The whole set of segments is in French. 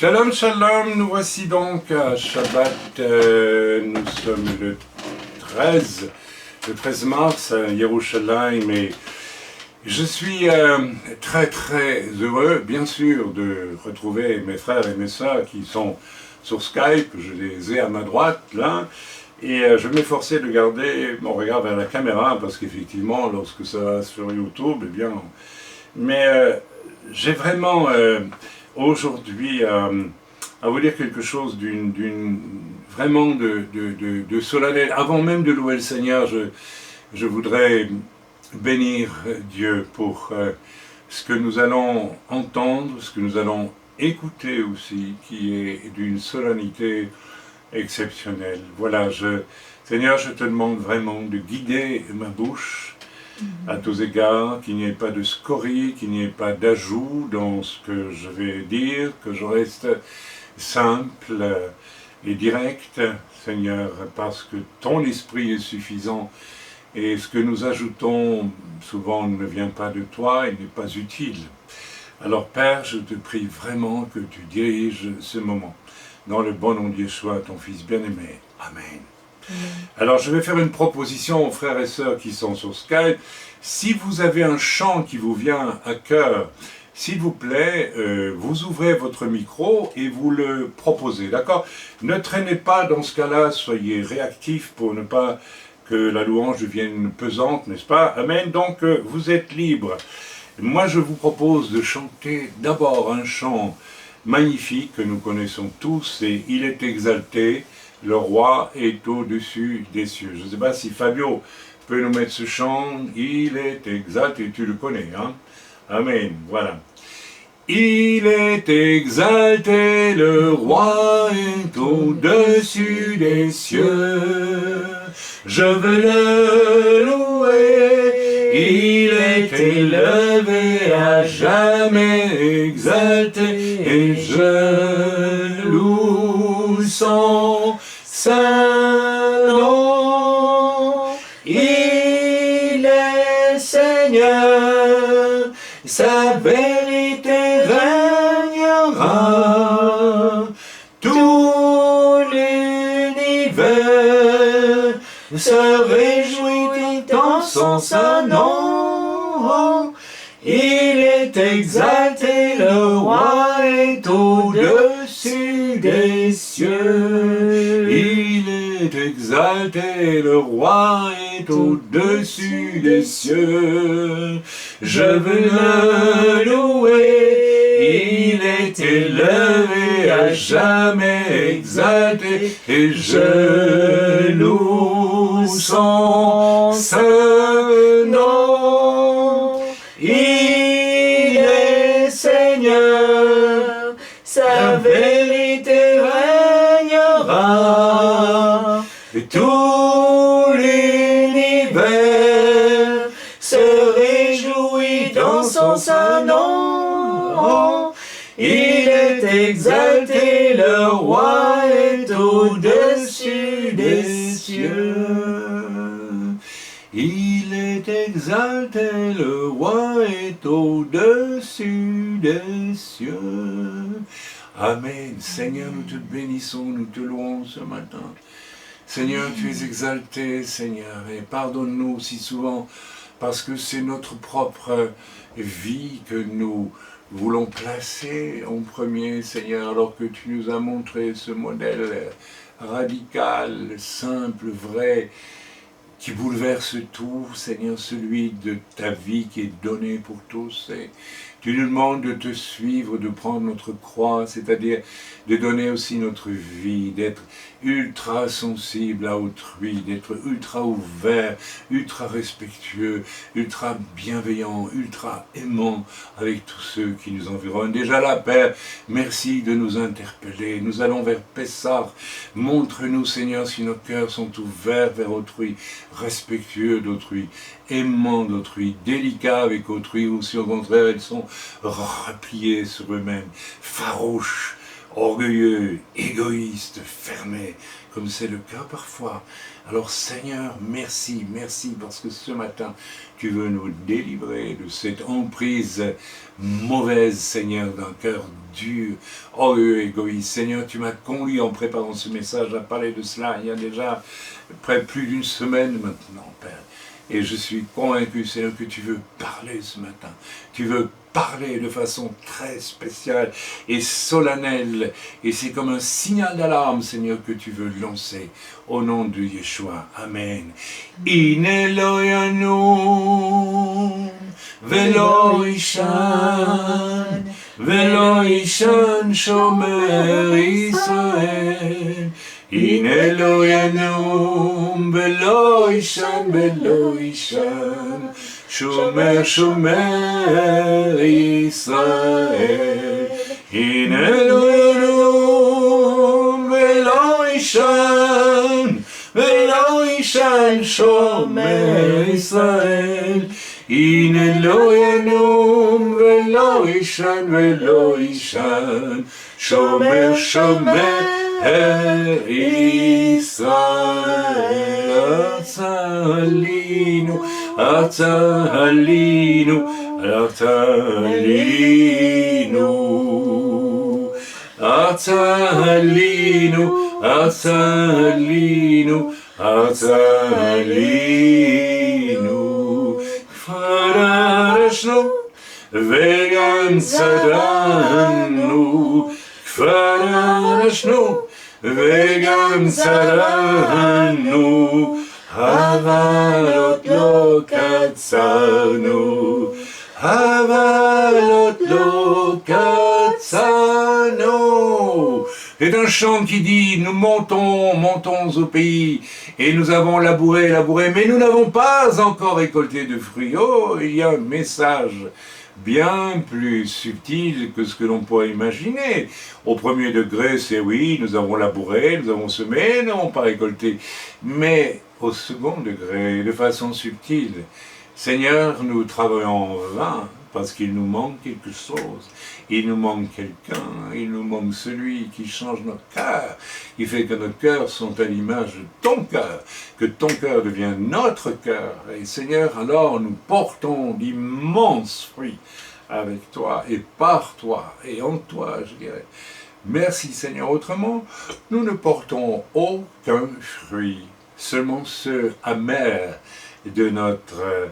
Shalom, shalom, nous voici donc à Shabbat, nous sommes le 13 mars à Yerushalayim et je suis très très heureux, bien sûr, de retrouver mes frères et mes sœurs qui sont sur Skype, je les ai à ma droite là, et je m'efforçais de garder mon regard vers la caméra parce qu'effectivement, lorsque ça va sur YouTube, eh bien, mais j'ai vraiment aujourd'hui à vous dire quelque chose vraiment de solennel. Avant même de louer le Seigneur, je voudrais bénir Dieu pour ce que nous allons entendre, ce que nous allons écouter aussi, qui est d'une solennité exceptionnelle. Voilà, Seigneur, je te demande vraiment de guider ma bouche à tous égards, qu'il n'y ait pas de scorie, qu'il n'y ait pas d'ajout dans ce que je vais dire, que je reste simple et direct, Seigneur, parce que ton esprit est suffisant et ce que nous ajoutons souvent ne vient pas de toi et n'est pas utile. Alors Père, je te prie vraiment que tu diriges ce moment dans le bon nom de Yeshua, ton Fils bien-aimé. Amen. Alors je vais faire une proposition aux frères et sœurs qui sont sur Skype. Si vous avez un chant qui vous vient à cœur, s'il vous plaît, vous ouvrez votre micro et vous le proposez, d'accord? Ne traînez pas dans ce cas-là, soyez réactifs pour ne pas que la louange devienne pesante, n'est-ce pas? Amen. Donc vous êtes libres. Moi je vous propose de chanter d'abord un chant magnifique que nous connaissons tous, et il est exalté. Le roi est au-dessus des cieux. Je ne sais pas si Fabio peut nous mettre ce chant. Il est exalté, tu le connais, hein? Amen, voilà. Il est exalté, le roi est au-dessus des cieux. Je veux le louer, il est élevé à jamais exalté, et je loue son Saint nom. Il est Seigneur, sa vérité régnera. Tout l'univers se réjouit dans son Saint nom. Il est exalté, le roi est au-dessus des cieux. Il est exalté, le roi est au-dessus des cieux. Je veux le louer, il est élevé à jamais exalté, et je loue son saint nom. Il est Seigneur, sa vérité régnera, et tout l'univers se réjouit dans son saint nom. Il est exalté, le roi est au-dessus des cieux. Il est exalté, le roi est au-dessus des cieux. Amen. Seigneur, nous te bénissons, nous te louons ce matin. Seigneur, tu es exalté, Seigneur, et pardonne-nous si souvent, parce que c'est notre propre vie que nous voulons placer en premier, Seigneur, alors que tu nous as montré ce modèle radical, simple, vrai, qui bouleverse tout, Seigneur, celui de ta vie qui est donné pour tous. Et tu nous demandes de te suivre, de prendre notre croix, c'est-à-dire de donner aussi notre vie, d'être ultra sensible à autrui, d'être ultra ouvert, ultra respectueux, ultra bienveillant, ultra aimant avec tous ceux qui nous environnent. Déjà là, Père, merci de nous interpeller. Nous allons vers Pessah. Montre-nous, Seigneur, si nos cœurs sont ouverts vers autrui, respectueux d'autrui, aimant d'autrui, délicats avec autrui, ou si au contraire, ils sont repliés sur eux-mêmes, farouches, orgueilleux, égoïste, fermé, comme c'est le cas parfois. Alors Seigneur, merci, merci, parce que ce matin, tu veux nous délivrer de cette emprise mauvaise, Seigneur, d'un cœur dur, orgueilleux, égoïste. Seigneur, tu m'as conduit en préparant ce message à parler de cela il y a déjà près plus d'une semaine maintenant, Père. Et je suis convaincu, Seigneur, que tu veux parler ce matin. Tu veux parler de façon très spéciale et solennelle. Et c'est comme un signal d'alarme, Seigneur, que tu veux lancer. Au nom de Yeshua. Amen. In Eloheinu velo ishan shomer Israel. In Eloheinu velo ishan shomer Israel. In Eloheinu velo ishan shomer Israel. In Eloheinu velo ishan shomer Israel. Artalinu, Kfarashnu, Vegan Sadanu, Kfarashnu, Vegan Sadanu, Havalot lo katsanu, Havalot lo katsanu. C'est un chant qui dit, nous montons au pays, et nous avons labouré, mais nous n'avons pas encore récolté de fruits. Oh, il y a un message bien plus subtil que ce que l'on pourrait imaginer. Au premier degré, c'est oui, nous avons labouré, nous avons semé, nous n'avons pas récolté. Mais au second degré, de façon subtile, Seigneur, nous travaillons en vain parce qu'il nous manque quelque chose. Il nous manque quelqu'un, il nous manque celui qui change notre cœur, qui fait que nos cœurs sont à l'image de ton cœur, que ton cœur devient notre cœur. Et Seigneur, alors nous portons d'immenses fruits avec toi et par toi et en toi, je dirais. Merci Seigneur. Autrement, nous ne portons aucun fruit, seulement ceux amers de notre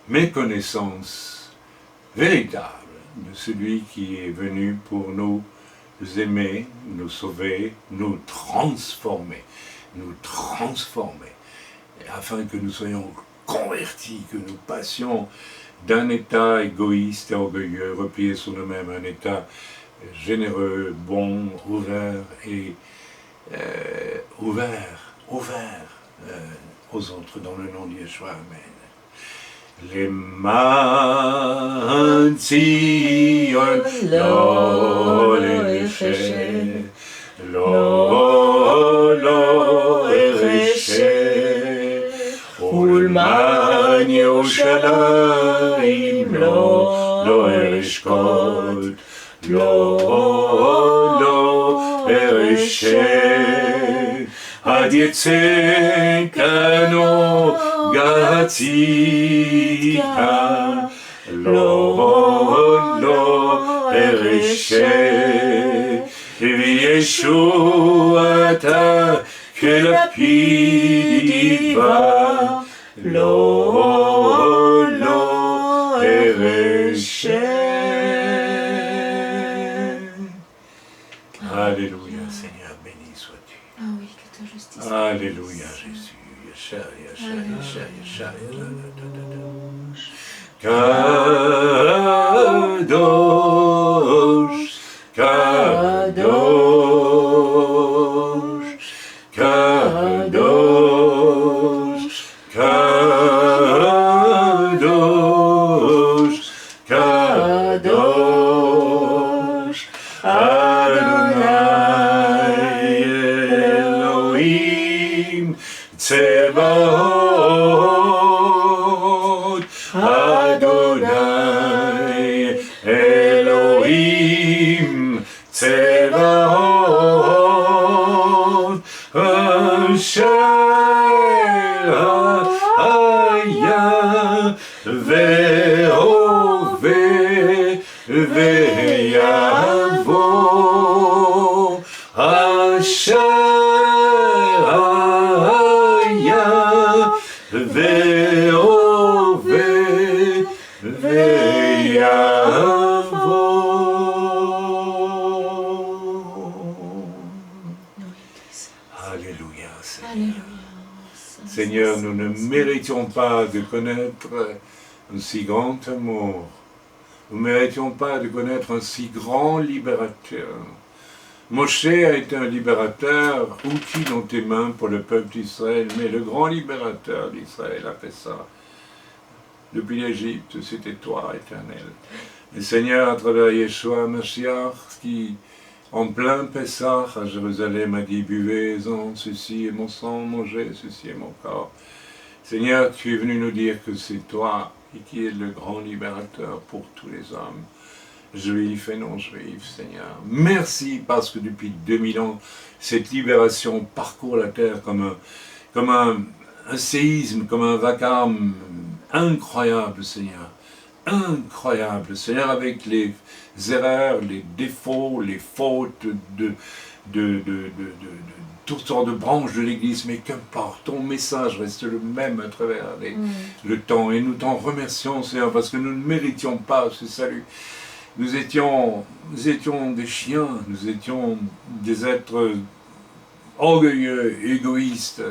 méconnaissance véritable de celui qui est venu pour nous aimer, nous sauver, nous transformer, afin que nous soyons convertis, que nous passions d'un état égoïste et orgueilleux, replié sur nous-mêmes, un état généreux, bon, ouvert et ouvert aux autres, dans le nom de Yeshua. Amen. למען ציון לא ארשה, לא ארשה, ולמען ירושלים לא אשקוט, לא ארשה, עד יצא כנו גאציקה, לא ארשה, וישועתה כלפיד יבא, לא ארשה. Alléluia, Seigneur, béni sois-tu. Ah oui, que ta justice. Alléluia, Jésus. Yesha. Kadosh, Kadosh, Kadosh, Kadosh, Kadosh, Adonai Elohim Tzebaot, Adonai Elohim Tzebaot. Zevaot, Asher Haya, Ve'oveh, Ve'yavo, Asher Haya, Ve'oveh, Ve'yavo. Alléluia, Seigneur. Alléluia. Seigneur, nous ne méritions pas de connaître un si grand amour. Nous ne méritions pas de connaître un si grand libérateur. Moshe a été un libérateur, outil dans tes mains pour le peuple d'Israël, mais le grand libérateur d'Israël a fait ça. Depuis l'Égypte, c'était toi, Éternel. Et Seigneur, à travers Yeshua Mashiach, qui, en plein Pessah à Jérusalem, a dit, buvez-en, ceci est mon sang, mangez, ceci est mon corps. Seigneur, tu es venu nous dire que c'est toi qui es le grand libérateur pour tous les hommes, juifs et non-juifs, Seigneur. Merci parce que depuis 2000 ans, cette libération parcourt la terre comme un séisme, comme un vacarme incroyable, Seigneur. Incroyable, Seigneur, avec les erreurs, les défauts, les fautes de toutes sortes de branches de l'Église, mais qu'importe, ton message reste le même à travers le temps. Et nous t'en remercions, Seigneur, parce que nous ne méritions pas ce salut. Nous étions des chiens, nous étions des êtres orgueilleux, égoïstes,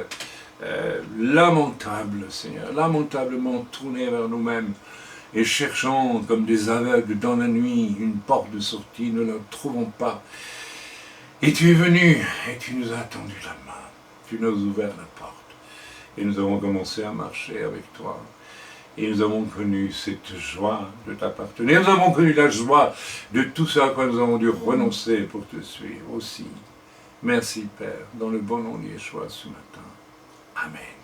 lamentables, Seigneur, lamentablement tournés vers nous-mêmes et cherchant comme des aveugles dans la nuit une porte de sortie, nous ne la trouvons pas. Et tu es venu et tu nous as tendu la main, tu nous as ouvert la porte et nous avons commencé à marcher avec toi. Et nous avons connu cette joie de t'appartenir. Nous avons connu la joie de tout ce à quoi nous avons dû renoncer pour te suivre aussi. Merci Père, dans le bon nom de Yeshua ce matin. Amen.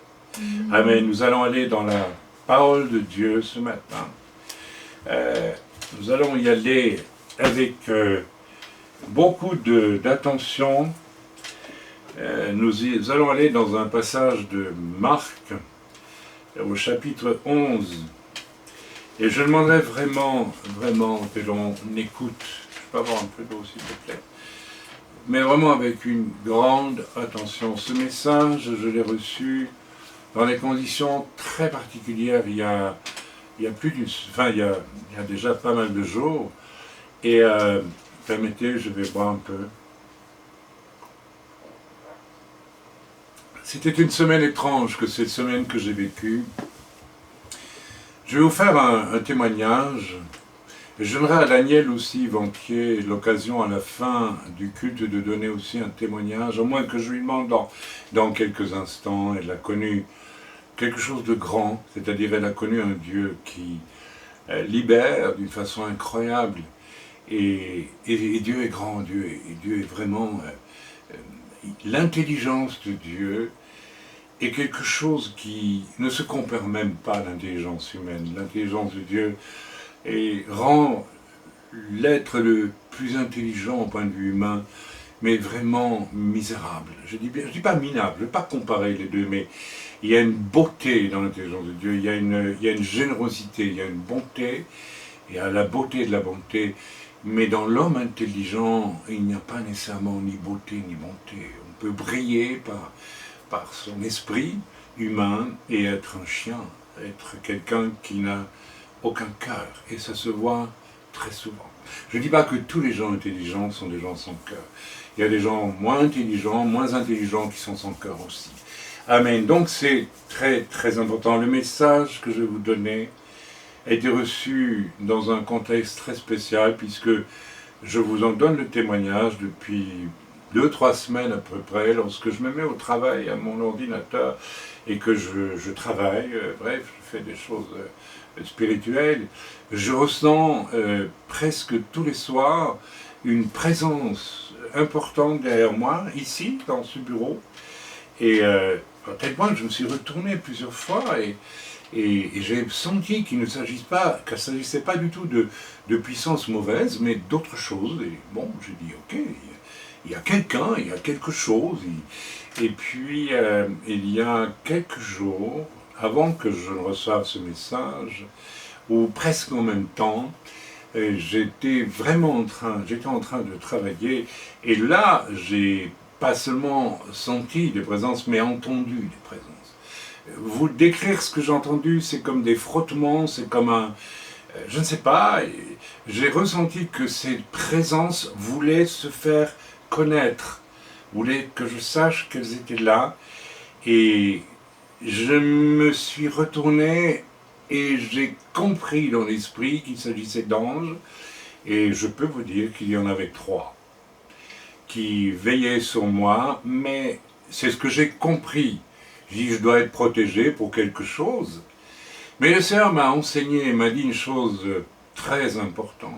Amen. Nous allons aller dans la parole de Dieu ce matin. Nous allons y aller avec beaucoup d'attention. Nous allons aller dans un passage de Marc, au chapitre 11. Et je demanderais vraiment que l'on écoute. Je peux avoir un peu d'eau s'il te plaît. Mais vraiment avec une grande attention. Ce message, je l'ai reçu dans des conditions très particulières. Il y a déjà pas mal de jours. Et permettez, je vais boire un peu. C'était une semaine étrange que cette semaine que j'ai vécue. Je vais vous faire un témoignage. Et je donnerai à Daniel aussi, Vanquier, l'occasion à la fin du culte de donner aussi un témoignage, au moins que je lui demande dans quelques instants. Elle a connu quelque chose de grand, c'est-à-dire elle a connu un Dieu qui libère d'une façon incroyable. Et Dieu est grand, Dieu est vraiment... l'intelligence de Dieu est quelque chose qui ne se compare même pas à l'intelligence humaine. L'intelligence de Dieu rend l'être le plus intelligent au point de vue humain, mais vraiment misérable. Je dis pas minable, je ne veux pas comparer les deux, mais il y a une beauté dans l'intelligence de Dieu, il y a une générosité, il y a une bonté, il y a la beauté de la bonté, mais dans l'homme intelligent, il n'y a pas nécessairement ni beauté ni bonté. On peut briller par son esprit humain et être un chien, être quelqu'un qui n'a aucun cœur. Et ça se voit très souvent. Je ne dis pas que tous les gens intelligents sont des gens sans cœur. Il y a des gens moins intelligents qui sont sans cœur aussi. Amen. Donc c'est très très important. Le message que je vais vous donner a été reçu dans un contexte très spécial puisque je vous en donne le témoignage depuis 2-3 semaines à peu près, lorsque je me mets au travail à mon ordinateur et que je travaille, bref, je fais des choses spirituelles, je ressens presque tous les soirs une présence importante derrière moi, ici, dans ce bureau, et à tel point que je me suis retourné plusieurs fois et j'ai senti qu'il ne s'agissait pas du tout de puissance mauvaise, mais d'autre chose. Et bon, j'ai dit, ok, il y a quelqu'un, il y a quelque chose. Et puis, il y a quelques jours, avant que je ne reçoive ce message, ou presque en même temps, j'étais en train de travailler, et là, j'ai pas seulement senti des présences, mais entendu des présences. Vous décrire ce que j'ai entendu, c'est comme des frottements, c'est comme un... Je ne sais pas, j'ai ressenti que ces présences voulaient se faire connaître, voulaient que je sache qu'elles étaient là, et je me suis retourné et j'ai compris dans l'esprit qu'il s'agissait d'anges, et je peux vous dire qu'il y en avait 3 qui veillaient sur moi, mais c'est ce que j'ai compris. Je dis, je dois être protégé pour quelque chose. Mais le Seigneur m'a enseigné, m'a dit une chose très importante.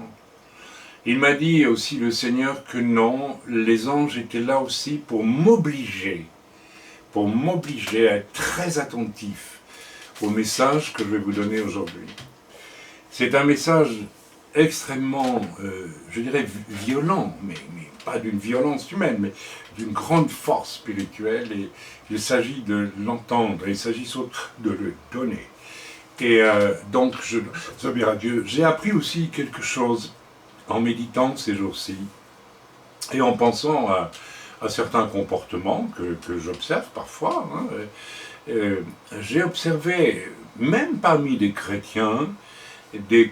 Il m'a dit aussi, le Seigneur, que non, les anges étaient là aussi pour m'obliger à être très attentif au message que je vais vous donner aujourd'hui. C'est un message extrêmement, je dirais, violent, mais pas d'une violence humaine, mais d'une grande force spirituelle, et il s'agit de l'entendre, il s'agit surtout de le donner. Et donc, je dois dire à Dieu, j'ai appris aussi quelque chose en méditant ces jours-ci, et en pensant à certains comportements que j'observe parfois. J'ai observé, même parmi des chrétiens, et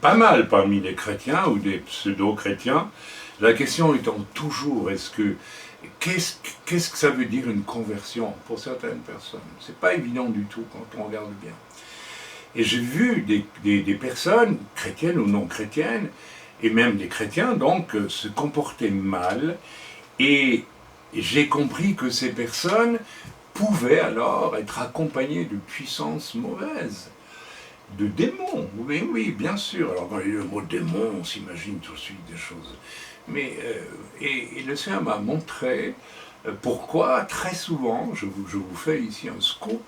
pas mal parmi les chrétiens ou des pseudo-chrétiens, la question étant toujours, qu'est-ce que ça veut dire une conversion pour certaines personnes? C'est pas évident du tout quand on regarde bien. Et j'ai vu des personnes, chrétiennes ou non chrétiennes, et même des chrétiens, donc, se comporter mal, et j'ai compris que ces personnes pouvaient alors être accompagnées de puissances mauvaises, de démons. Oui, bien sûr. Alors, quand il y a le mot démon, on s'imagine tout de suite des choses. Mais, et le Seigneur m'a montré pourquoi, très souvent, je vous fais ici un scoop,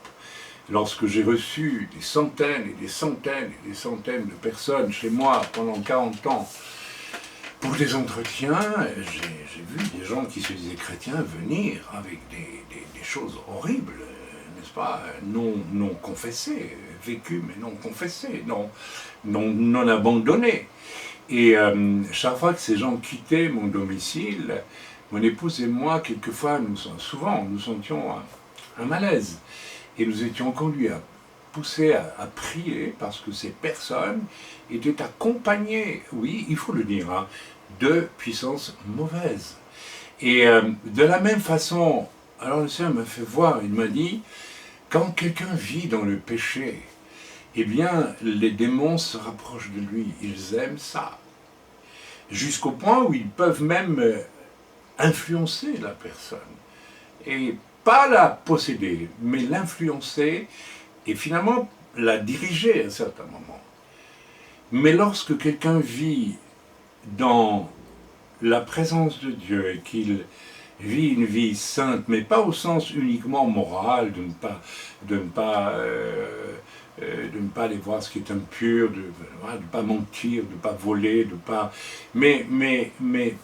lorsque j'ai reçu des centaines et des centaines et des centaines de personnes chez moi pendant 40 ans, pour des entretiens, j'ai vu des gens qui se disaient chrétiens venir avec des choses horribles, n'est-ce pas, non confessées, vécues mais non confessées, non abandonnées. Et chaque fois que ces gens quittaient mon domicile, mon épouse et moi, quelquefois, nous sentions un malaise. Et nous étions conduits à pousser à prier parce que ces personnes étaient accompagnées, oui, il faut le dire, de puissances mauvaises. Et de la même façon, alors le Seigneur m'a fait voir, il m'a dit, quand quelqu'un vit dans le péché, eh bien, les démons se rapprochent de lui, ils aiment ça. Jusqu'au point où ils peuvent même influencer la personne. Et pas la posséder, mais l'influencer et finalement la diriger à un certain moment. Mais lorsque quelqu'un vit dans la présence de Dieu et qu'il vit une vie sainte, mais pas au sens uniquement moral, de ne pas aller voir ce qui est impur, de ne pas mentir, de ne pas voler, mais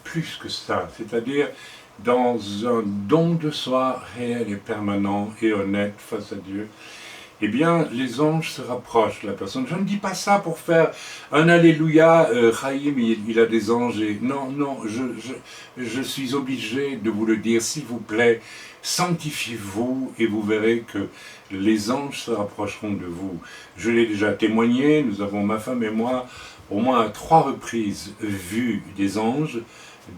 plus que ça, c'est-à-dire dans un don de soi réel et permanent et honnête face à Dieu, eh bien, les anges se rapprochent de la personne. Je ne dis pas ça pour faire un alléluia, Chaim, il a des anges. Non, je suis obligé de vous le dire, s'il vous plaît, sanctifiez-vous et vous verrez que les anges se rapprocheront de vous. Je l'ai déjà témoigné, nous avons, ma femme et moi, au moins à 3 reprises vu des anges,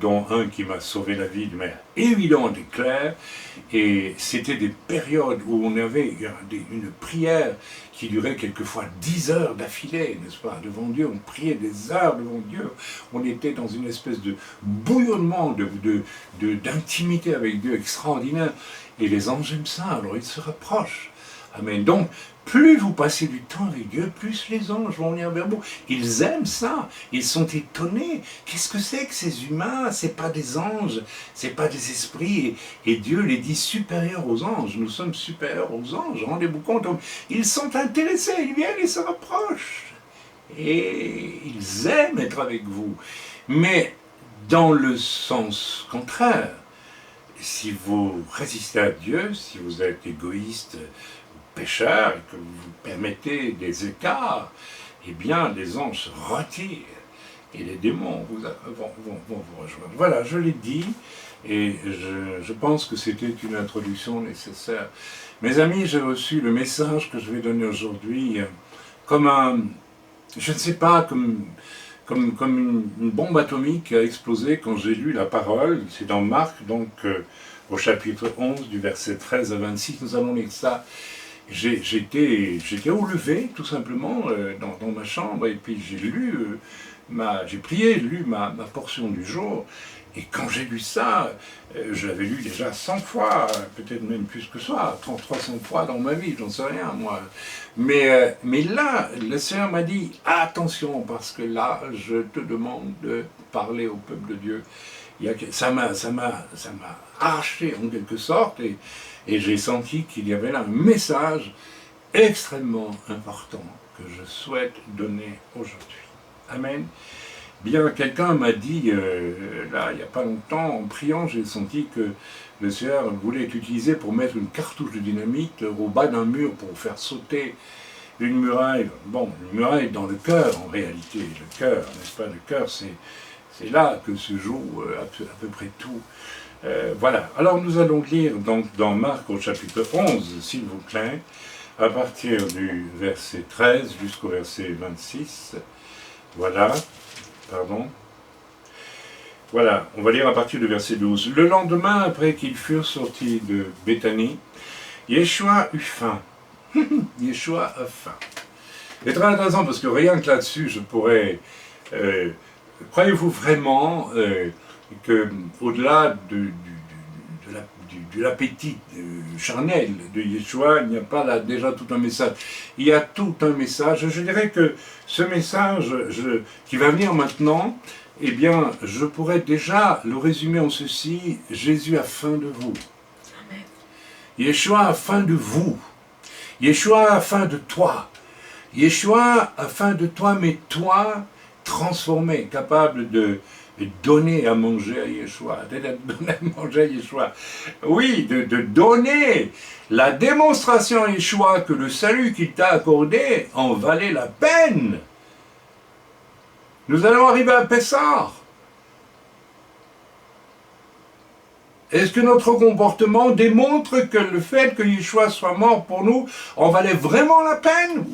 dont un qui m'a sauvé la vie de manière évidente et claire, et c'était des périodes où on avait une prière qui durait quelquefois 10 heures d'affilée, n'est-ce pas, devant Dieu, on priait des heures devant Dieu, on était dans une espèce de bouillonnement, d'intimité avec Dieu extraordinaire, et les anges aiment ça, alors ils se rapprochent. Amen. Donc, plus vous passez du temps avec Dieu, plus les anges vont venir vers vous. Ils aiment ça. Ils sont étonnés. Qu'est-ce que c'est que ces humains? C'est pas des anges, c'est pas des esprits. Et Dieu les dit supérieurs aux anges. Nous sommes supérieurs aux anges. Rendez-vous compte. Ils sont intéressés. Ils viennent, ils se rapprochent. Et ils aiment être avec vous. Mais Dans le sens contraire, si vous résistez à Dieu, si vous êtes égoïste, pécheur, et que vous vous permettez des écarts, eh bien les anges se retirent et les démons vont vous rejoindre. Voilà, je l'ai dit, et je pense que c'était une introduction nécessaire. Mes amis, j'ai reçu le message que je vais donner aujourd'hui comme un, je ne sais pas, comme une bombe atomique a explosé quand j'ai lu la parole. C'est dans Marc, donc au chapitre 11, du verset 13 à 26, nous allons lire ça. J'étais au lever, tout simplement, dans ma chambre, et puis j'ai lu, j'ai prié, lu ma portion du jour, et quand j'ai lu ça, je l'avais lu déjà 100 fois, peut-être même plus que ça, 300 fois dans ma vie, j'en sais rien, moi. Mais là, le Seigneur m'a dit, attention, parce que là, je te demande de parler au peuple de Dieu. Ça m'a arraché, en quelque sorte, et j'ai senti qu'il y avait là un message extrêmement important que je souhaite donner aujourd'hui. Amen. Bien, quelqu'un m'a dit, là, il n'y a pas longtemps, en priant, j'ai senti que le Seigneur voulait être utilisé pour mettre une cartouche de dynamite au bas d'un mur pour faire sauter une muraille. Bon, une muraille dans le cœur, en réalité. Le cœur, n'est-ce pas? Le cœur, c'est là que se joue à peu près tout. Voilà. Alors, nous allons lire donc dans Marc au chapitre 11, s'il vous plaît, à partir du verset 13 jusqu'au verset 26. Voilà. Pardon. Voilà, on va lire à partir du verset 12. Le lendemain, après qu'ils furent sortis de Béthanie, Yeshua eut faim. Yeshua a faim. C'est très intéressant parce que rien que là-dessus, je pourrais... croyez-vous vraiment que au-delà de l'appétit charnel de Yeshua, il n'y a pas là déjà tout un message. Il y a tout un message. Je dirais que ce message qui va venir maintenant, eh bien, je pourrais déjà le résumer en ceci: Jésus a faim de vous. Amen. Yeshua a faim de vous. Yeshua a faim de toi. Yeshua a faim de toi, mais toi, transformé, capable de donner à manger à Yeshua, de donner à manger à Yeshua. Oui, de donner la démonstration à Yeshua que le salut qu'il t'a accordé en valait la peine. Nous allons arriver à Pessah. Est-ce que notre comportement démontre que le fait que Yeshua soit mort pour nous en valait vraiment la peine?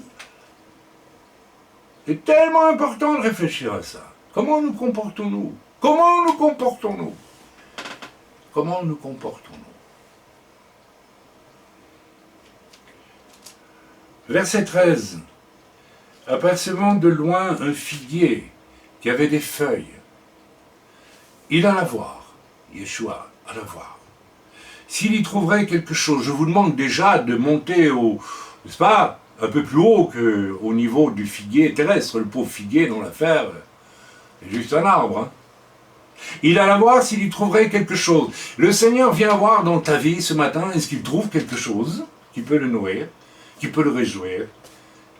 C'est tellement important de réfléchir à ça. Comment nous comportons-nous? Comment nous comportons-nous? Comment nous comportons-nous? Verset 13. Apercevant de loin un figuier qui avait des feuilles, il alla voir, Yeshua alla voir. S'il y trouverait quelque chose, je vous demande déjà de monter n'est-ce pas, un peu plus haut qu'au niveau du figuier terrestre. Le pauvre figuier dans l'affaire, c'est juste un arbre. Hein. Il alla voir s'il y trouverait quelque chose. Le Seigneur vient voir dans ta vie ce matin, est-ce qu'il trouve quelque chose qui peut le nourrir, qui peut le réjouir,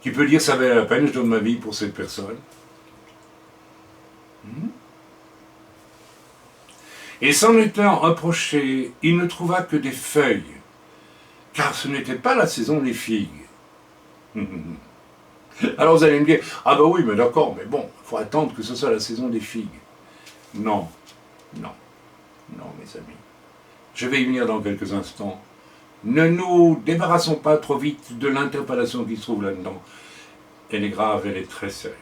qui peut dire ça valait la peine, je donne ma vie pour cette personne. Et s'en étant approché, il ne trouva que des feuilles, car ce n'était pas la saison des figues. Alors vous allez me dire, ah bah oui, mais d'accord, mais bon, il faut attendre que ce soit la saison des figues. Non, non, non, mes amis. Je vais y venir dans quelques instants. Ne nous débarrassons pas trop vite de l'interpellation qui se trouve là-dedans. Elle est grave, elle est très sérieuse.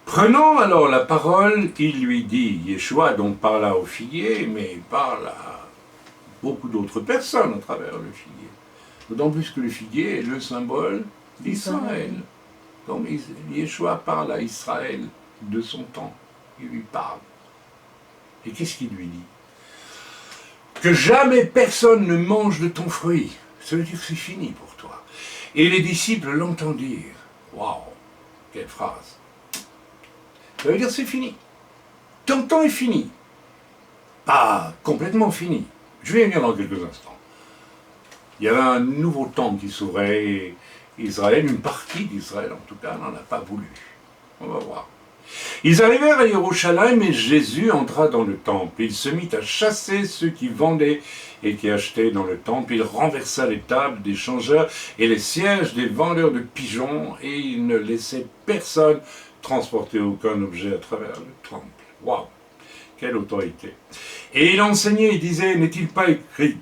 Prenant alors la parole, il lui dit, Yeshua donc parla au figuier, mais il parle à beaucoup d'autres personnes à travers le figuier. D'autant plus que le figuier est le symbole d'Israël. Donc Yeshua parle à Israël de son temps. Il lui parle. Et qu'est-ce qu'il lui dit? Que jamais personne ne mange de ton fruit. Ça veut dire que c'est fini pour toi. Et les disciples l'entendirent. Waouh, quelle phrase. Ça veut dire que c'est fini. Ton temps est fini. Pas complètement fini. Je vais y venir dans quelques instants. Il y avait un nouveau temps qui s'ouvrait et Israël, une partie d'Israël en tout cas, n'en a pas voulu. On va voir. Ils arrivèrent à Jérusalem et Jésus entra dans le temple. Il se mit à chasser ceux qui vendaient et qui achetaient dans le temple. Il renversa les tables des changeurs et les sièges des vendeurs de pigeons et il ne laissait personne transporter aucun objet à travers le temple. Waouh! Quelle autorité! Et il enseignait, il disait, n'est-il pas écrit,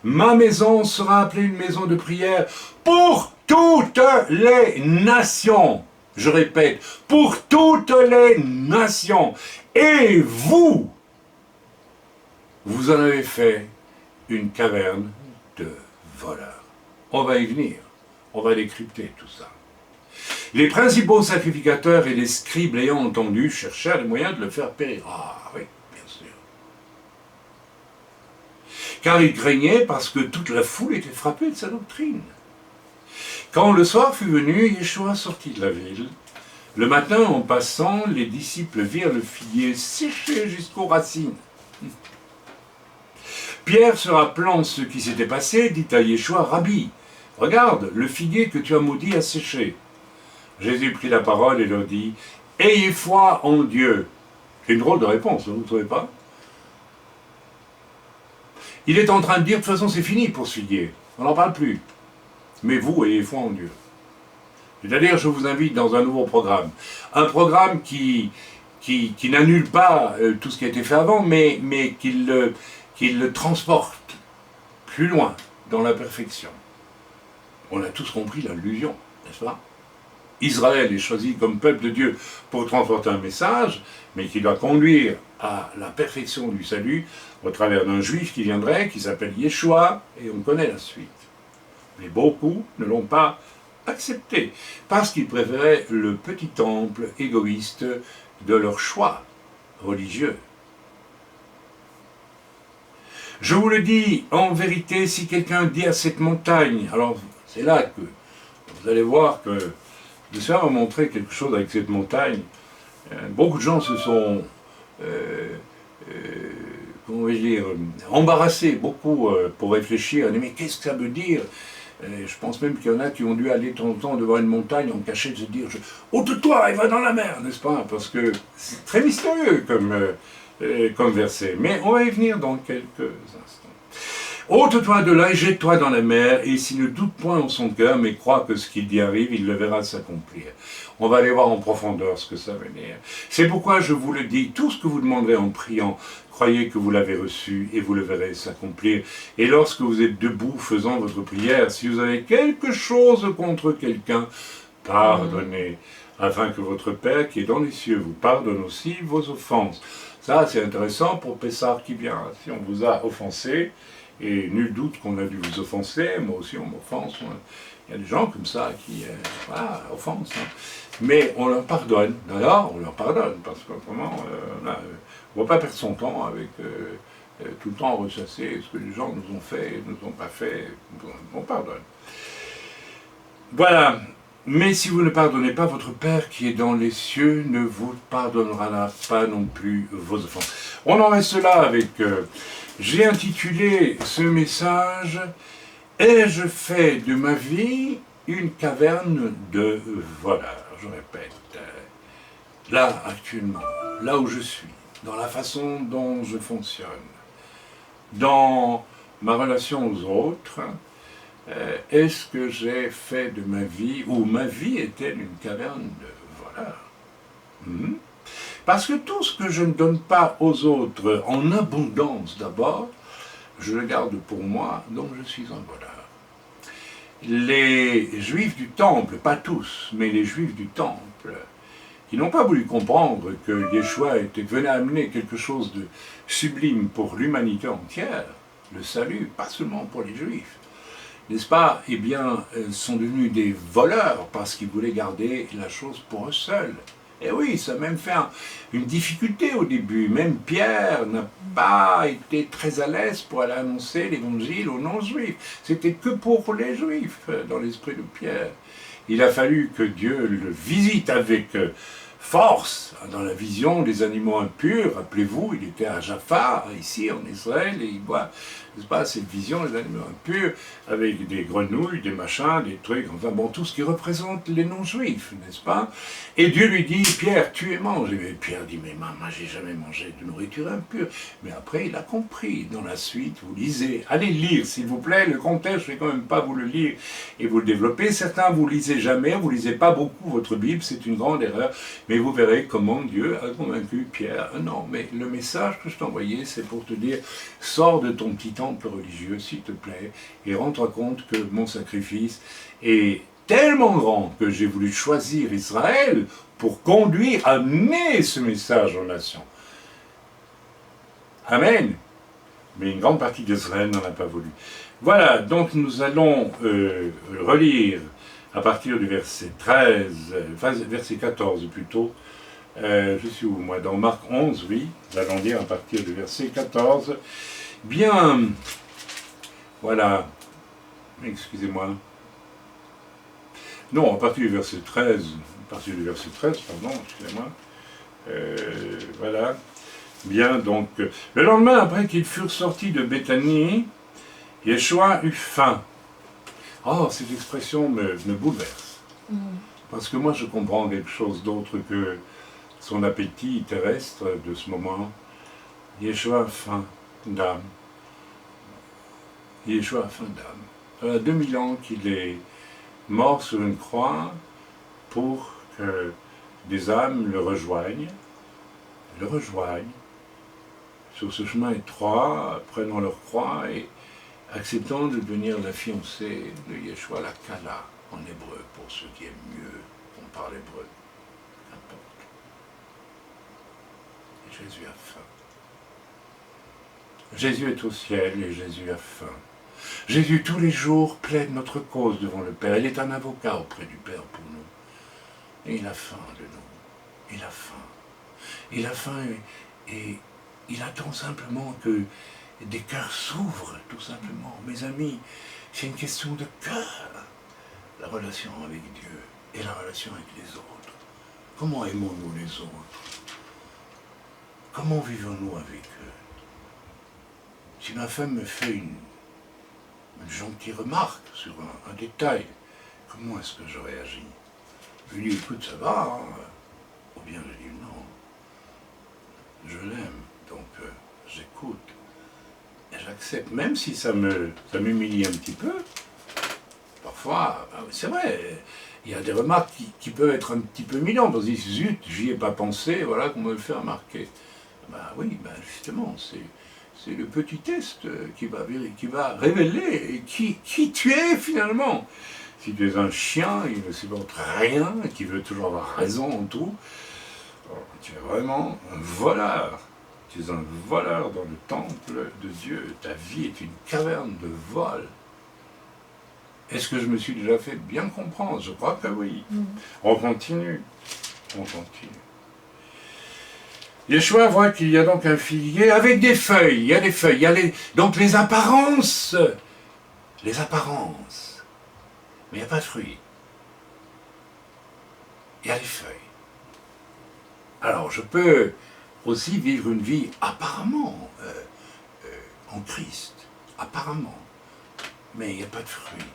ma maison sera appelée une maison de prière pour toutes les nations. Je répète, pour toutes les nations. Et vous, vous en avez fait une caverne de voleurs. On va y venir. On va décrypter tout ça. Les principaux sacrificateurs et les scribes l'ayant entendu cherchèrent les moyens de le faire périr. Ah oui, bien sûr. Car ils craignaient parce que toute la foule était frappée de sa doctrine. Quand le soir fut venu, Yeshua sortit de la ville. Le matin, en passant, les disciples virent le figuier séché jusqu'aux racines. Pierre, se rappelant ce qui s'était passé, dit à Yeshua, Rabbi, regarde, le figuier que tu as maudit a séché. Jésus prit la parole et leur dit, ayez foi en Dieu. C'est une drôle de réponse, vous ne trouvez pas? Il est en train de dire, de toute façon, c'est fini pour ce figuier. On n'en parle plus. Mais vous, ayez foi en Dieu. C'est-à-dire, je vous invite dans un nouveau programme. Un programme qui n'annule pas tout ce qui a été fait avant, mais qui le transporte plus loin, dans la perfection. On a tous compris l'allusion, n'est-ce pas? Israël est choisi comme peuple de Dieu pour transporter un message, mais qui doit conduire à la perfection du salut au travers d'un juif qui viendrait, qui s'appelle Yeshua, et on connaît la suite. Mais beaucoup ne l'ont pas accepté, parce qu'ils préféraient le petit temple égoïste de leur choix religieux. Je vous le dis, en vérité, si quelqu'un dit à cette montagne, alors c'est là que vous allez voir que le Seigneur m'a montré quelque chose avec cette montagne. Beaucoup de gens se sont, comment vais-je dire, embarrassés, beaucoup pour réfléchir, mais qu'est-ce que ça veut dire? Je pense même qu'il y en a qui ont dû aller de temps en temps devant une montagne en cachette se dire ôte-toi et va dans la mer, n'est-ce pas? Parce que c'est très mystérieux comme verset. Mais on va y venir dans quelques instants. Ôte-toi de là et jette-toi dans la mer, et s'il ne doute point en son cœur, mais croit que ce qu'il dit arrive, il le verra s'accomplir. On va aller voir en profondeur ce que ça veut dire. C'est pourquoi je vous le dis, tout ce que vous demanderez en priant, croyez que vous l'avez reçu et vous le verrez s'accomplir. Et lorsque vous êtes debout faisant votre prière, si vous avez quelque chose contre quelqu'un, pardonnez, afin que votre Père qui est dans les cieux vous pardonne aussi vos offenses. Ça, c'est intéressant pour Pessah qui vient. Si on vous a offensé, et nul doute qu'on a dû vous offenser, moi aussi on m'offense. Il y a des gens comme ça qui offensent. Hein. Mais on leur pardonne. D'ailleurs, on leur pardonne, parce qu'autrement, on ne va pas perdre son temps avec tout le temps ressasser ce que les gens nous ont fait, nous ont pas fait. On pardonne. Voilà. Mais si vous ne pardonnez pas, votre Père qui est dans les cieux ne vous pardonnera pas non plus vos offenses. On en reste là avec... j'ai intitulé ce message « Ai-je fait de ma vie une caverne de voleurs ?» Je répète, là actuellement, là où je suis, dans la façon dont je fonctionne, dans ma relation aux autres, est-ce que j'ai fait de ma vie, ou ma vie est-elle une caverne de voleurs? Parce que tout ce que je ne donne pas aux autres en abondance d'abord, je le garde pour moi, donc je suis un voleur. Les Juifs du Temple, pas tous, mais les Juifs du Temple, qui n'ont pas voulu comprendre que Yeshua venait amener quelque chose de sublime pour l'humanité entière, le salut, pas seulement pour les Juifs, n'est-ce pas? Eh bien, sont devenus des voleurs parce qu'ils voulaient garder la chose pour eux seuls. Et oui, ça a même fait une difficulté au début. Même Pierre n'a pas été très à l'aise pour aller annoncer l'évangile aux non-juifs. C'était que pour les juifs, dans l'esprit de Pierre. Il a fallu que Dieu le visite avec force dans la vision des animaux impurs. Rappelez-vous, il était à Jaffa, ici en Israël, et il voit, n'est-ce pas, cette vision des animaux impurs, avec des grenouilles, des machins, des trucs, enfin bon, tout ce qui représente les non-juifs, n'est-ce pas? Et Dieu lui dit, Pierre, tu es mangé. Et Pierre dit, mais maman, j'ai jamais mangé de nourriture impure. Mais après, il a compris. Dans la suite, vous lisez. Allez lire, s'il vous plaît, le contexte, je ne vais quand même pas vous le lire et vous le développer. Certains, vous lisez jamais, vous lisez pas beaucoup votre Bible, c'est une grande erreur. Mais vous verrez comment Dieu a convaincu Pierre. Non, mais le message que je t'ai envoyé, c'est pour te dire, sors de ton petit temple religieux, s'il te plaît, et rends-toi compte que mon sacrifice est tellement grand que j'ai voulu choisir Israël pour conduire, amener ce message aux nations. Amen. Mais une grande partie d'Israël n'en a pas voulu. Voilà, donc nous allons relire à partir du verset 13, verset 14 plutôt. Je suis où moi? Dans Marc 11, oui. Nous allons lire à partir du verset 14. Bien, voilà. Excusez-moi. Non, à partir du verset 13. À partir du verset 13, pardon, excusez-moi. Voilà. Bien, donc, le lendemain, après qu'ils furent sortis de Béthanie, Yeshua eut faim. Oh, cette expression me bouleverse. Parce que moi, je comprends quelque chose d'autre que son appétit terrestre de ce moment. Yeshua a faim d'âme. Yeshua a faim d'âme. Voilà 2000 ans qu'il est mort sur une croix pour que des âmes le rejoignent sur ce chemin étroit, prenant leur croix et acceptant de devenir la fiancée de Yeshua, la Kala, en hébreu, pour ceux qui aiment mieux qu'on parle hébreu. N'importe. Et Jésus a faim. Jésus est au ciel et Jésus a faim. Jésus, tous les jours, plaide notre cause devant le Père. Il est un avocat auprès du Père pour nous. Et il a faim de nous. Il a faim. Il a faim et il attend simplement que des cœurs s'ouvrent, tout simplement. Mes amis, c'est une question de cœur. La relation avec Dieu et la relation avec les autres. Comment aimons-nous les autres? Comment vivons-nous avec eux? Si ma femme me fait une gentille remarque sur un détail, comment est-ce que je réagis? Je lui dis, écoute, ça va, hein? Ou bien je dis, non, je l'aime, donc j'écoute. Et j'accepte, même si ça m'humilie un petit peu. Parfois, c'est vrai, il y a des remarques qui peuvent être un petit peu humiliantes. On se dit, zut, j'y ai pas pensé, voilà qu'on me le fait remarquer. Oui, justement, c'est le petit test qui va révéler qui tu es finalement. Si tu es un chien, il ne supporte rien, qui veut toujours avoir raison en tout, tu es vraiment un voleur. Tu es un voleur dans le temple de Dieu. Ta vie est une caverne de vol. Est-ce que je me suis déjà fait bien comprendre? Je crois que oui. On continue. Yeshua voit qu'il y a donc un figuier avec des feuilles. Il y a des feuilles. Donc les apparences. Les apparences. Mais il n'y a pas de fruits. Il y a des feuilles. Alors je peux aussi vivre une vie apparemment en Christ. Apparemment. Mais il n'y a pas de fruits.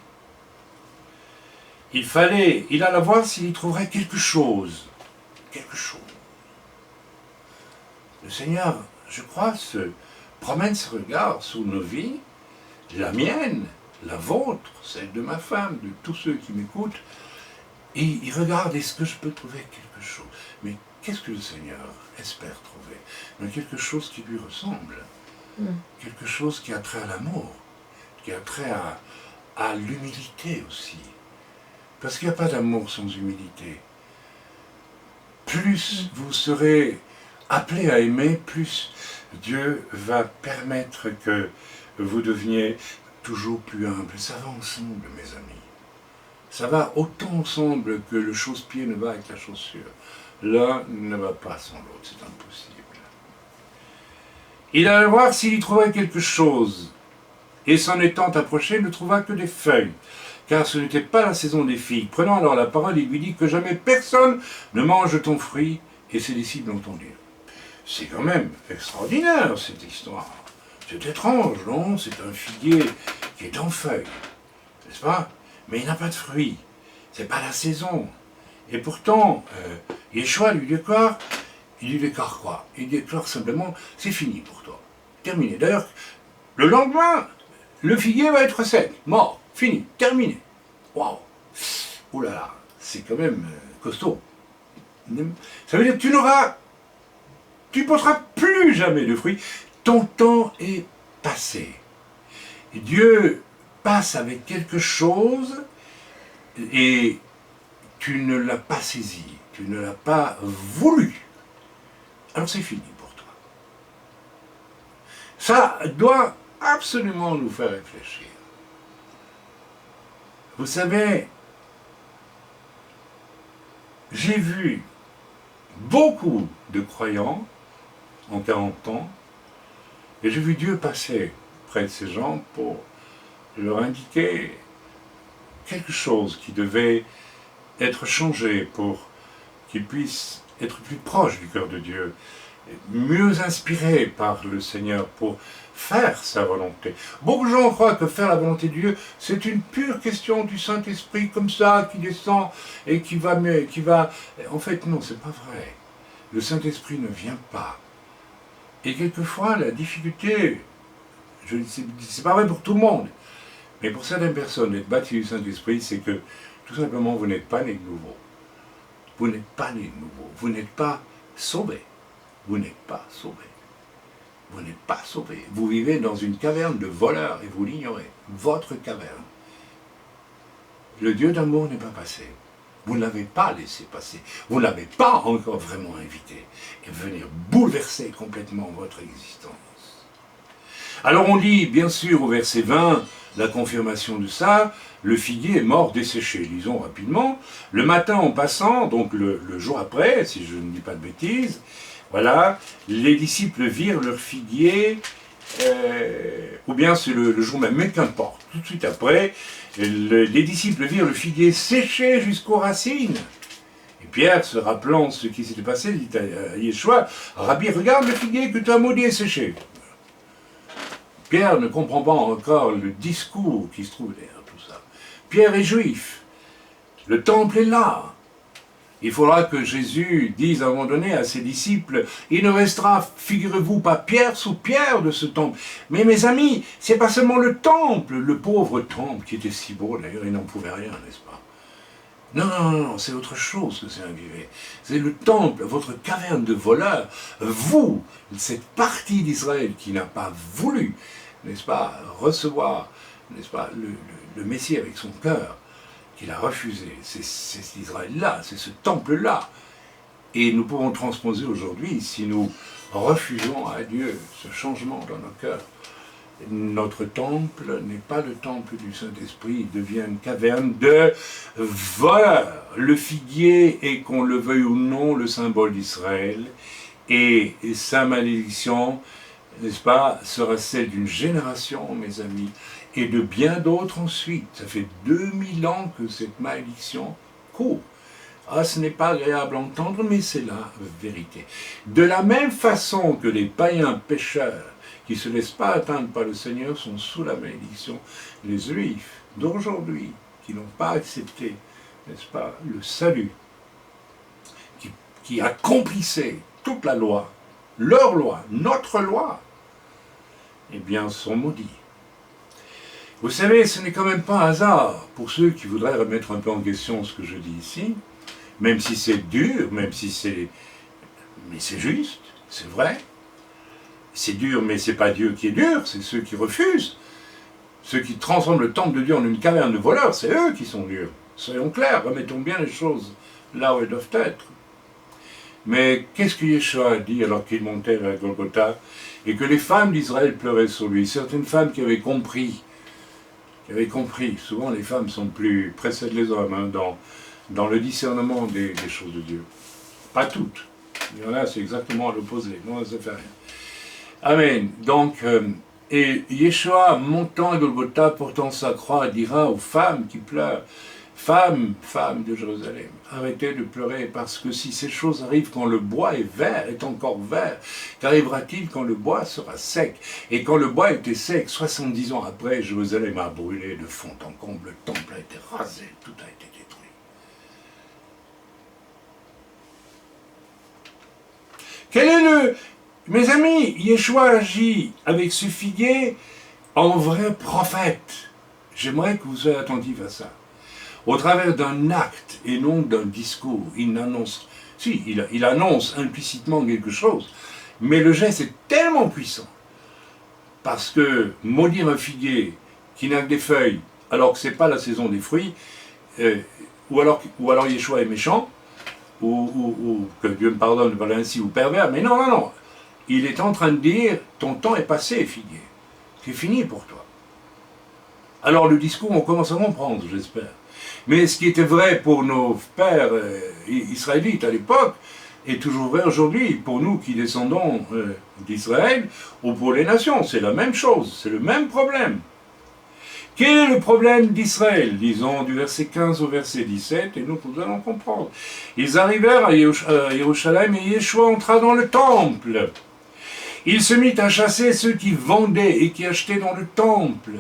Il alla voir s'il y trouverait quelque chose. Quelque chose. Le Seigneur, je crois, promène ses regards sur nos vies, la mienne, la vôtre, celle de ma femme, de tous ceux qui m'écoutent, et il regarde, est-ce que je peux trouver quelque chose? Mais qu'est-ce que le Seigneur espère trouver? Mais quelque chose qui lui ressemble, quelque chose qui a trait à l'amour, qui a trait à l'humilité aussi. Parce qu'il n'y a pas d'amour sans humilité. Plus vous serez appelé à aimer, plus Dieu va permettre que vous deveniez toujours plus humble. Ça va ensemble, mes amis. Ça va autant ensemble que le chausse-pied ne va avec la chaussure. L'un ne va pas sans l'autre, c'est impossible. Il alla voir s'il y trouvait quelque chose, et s'en étant approché, ne trouva que des feuilles. car ce n'était pas la saison des figues. Prenant alors la parole, il lui dit que jamais personne ne mange ton fruit, et ses disciples l'entendirent. C'est quand même extraordinaire, cette histoire. C'est étrange, non? C'est un figuier qui est en feuilles, n'est-ce pas? Mais il n'a pas de fruits. C'est pas la saison. Et pourtant, Yeshua lui déclare, il lui déclare quoi? Il déclare simplement, c'est fini pour toi. Terminé. D'ailleurs, le lendemain, le figuier va être sec, mort, fini, terminé. Waouh! Ouh là là, c'est quand même costaud. Ça veut dire que tu ne porteras plus jamais de fruits. Ton temps est passé. Et Dieu passe avec quelque chose et tu ne l'as pas saisi, tu ne l'as pas voulu. Alors c'est fini pour toi. Ça doit absolument nous faire réfléchir. Vous savez, j'ai vu beaucoup de croyants en 40 ans, et j'ai vu Dieu passer près de ces gens pour leur indiquer quelque chose qui devait être changé pour qu'ils puissent être plus proches du cœur de Dieu, mieux inspirés par le Seigneur pour faire sa volonté. Beaucoup de gens croient que faire la volonté de Dieu, c'est une pure question du Saint-Esprit comme ça, qui descend et qui va... En fait, non, c'est pas vrai. Le Saint-Esprit ne vient pas. Et quelquefois, la difficulté, c'est pas vrai pour tout le monde, mais pour certaines personnes, d'être baptisé du Saint-Esprit, c'est que tout simplement, vous n'êtes pas né de nouveau. Vous n'êtes pas né de nouveau. Vous n'êtes pas sauvé. Vous n'êtes pas sauvé. Vous n'êtes pas sauvé. Vous vivez dans une caverne de voleurs et vous l'ignorez. Votre caverne. Le Dieu d'amour n'est pas passé. Vous ne l'avez pas laissé passer. Vous ne l'avez pas encore vraiment invité. Et venir bouleverser complètement votre existence. Alors on lit, bien sûr, au verset 20, la confirmation de ça, le figuier est mort desséché. Lisons rapidement. Le matin en passant, donc le jour après, si je ne dis pas de bêtises, voilà, les disciples virent leur figuier, ou bien c'est le jour même, mais qu'importe. Tout de suite après, les disciples virent le figuier séché jusqu'aux racines. Et Pierre, se rappelant ce qui s'était passé, dit à Yeshua, « Rabbi, regarde le figuier que tu as maudit et séché. » Pierre ne comprend pas encore le discours qui se trouve derrière tout ça. Pierre est juif. Le temple est là. Il faudra que Jésus dise à un moment donné à ses disciples, il ne restera, figurez-vous, pas pierre sous pierre de ce temple. Mais mes amis, c'est pas seulement le temple, le pauvre temple qui était si beau, d'ailleurs il n'en pouvait rien, n'est-ce pas? Non, non, non, non, c'est autre chose que c'est un vivet. C'est le temple, votre caverne de voleurs, vous, cette partie d'Israël qui n'a pas voulu, n'est-ce pas, recevoir, n'est-ce pas, le Messie avec son cœur, qu'il a refusé. C'est cet Israël-là, c'est ce temple-là. Et nous pouvons transposer aujourd'hui, si nous refusons à Dieu ce changement dans nos cœurs. Notre temple n'est pas le temple du Saint-Esprit, il devient une caverne de voleurs. Le figuier est, qu'on le veuille ou non, le symbole d'Israël, et sa malédiction, n'est-ce pas, sera celle d'une génération, mes amis, et de bien d'autres ensuite. Ça fait 2000 ans que cette malédiction court. Ah, ce n'est pas agréable à entendre, mais c'est la vérité. De la même façon que les païens pécheurs qui ne se laissent pas atteindre par le Seigneur sont sous la malédiction, les Juifs d'aujourd'hui, qui n'ont pas accepté, n'est-ce pas, le salut, qui accomplissaient toute la loi, leur loi, notre loi, eh bien, sont maudits. Vous savez, ce n'est quand même pas un hasard, pour ceux qui voudraient remettre un peu en question ce que je dis ici, même si c'est dur, même si c'est... Mais c'est juste, c'est vrai. C'est dur, mais c'est pas Dieu qui est dur, c'est ceux qui refusent. Ceux qui transforment le temple de Dieu en une caverne de voleurs, c'est eux qui sont durs. Soyons clairs, remettons bien les choses là où elles doivent être. Mais qu'est-ce que Yeshua a dit alors qu'il montait vers Golgotha et que les femmes d'Israël pleuraient sur lui? Certaines femmes qui avaient compris, souvent les femmes sont plus précèdent les hommes hein, dans le discernement des choses de Dieu. Pas toutes. Il y en a, c'est exactement à l'opposé. Non, ça fait rien. Amen. Donc, Et Yeshua, montant à Golgotha, portant sa croix, dira aux femmes qui pleurent, femmes, femmes de Jérusalem, arrêtez de pleurer, parce que si ces choses arrivent quand le bois est vert, est encore vert, qu'arrivera-t-il quand le bois sera sec? Et quand le bois était sec, 70 ans après, Jérusalem a brûlé de fond en comble, le temple a été rasé, tout a été détruit. Quel est le... Mes amis, Yeshua agit avec ce figuier en vrai prophète. J'aimerais que vous soyez attentifs à ça. Au travers d'un acte et non d'un discours, il annonce, il annonce implicitement quelque chose, mais le geste est tellement puissant, parce que maudire un figuier qui n'a que des feuilles, alors que ce n'est pas la saison des fruits, ou alors Yeshua est méchant, ou que Dieu me pardonne de parler ainsi, ou pervers, mais non, non, non. Il est en train de dire, ton temps est passé, figuier. C'est fini pour toi. Alors le discours, on commence à comprendre, j'espère. Mais ce qui était vrai pour nos pères israélites à l'époque, est toujours vrai aujourd'hui, pour nous qui descendons d'Israël, ou pour les nations. C'est la même chose, c'est le même problème. Quel est le problème d'Israël? Disons du verset 15 au verset 17, et nous allons comprendre. Ils arrivèrent à Jérusalem et Yeshua entra dans le temple. Il se mit à chasser ceux qui vendaient et qui achetaient dans le temple.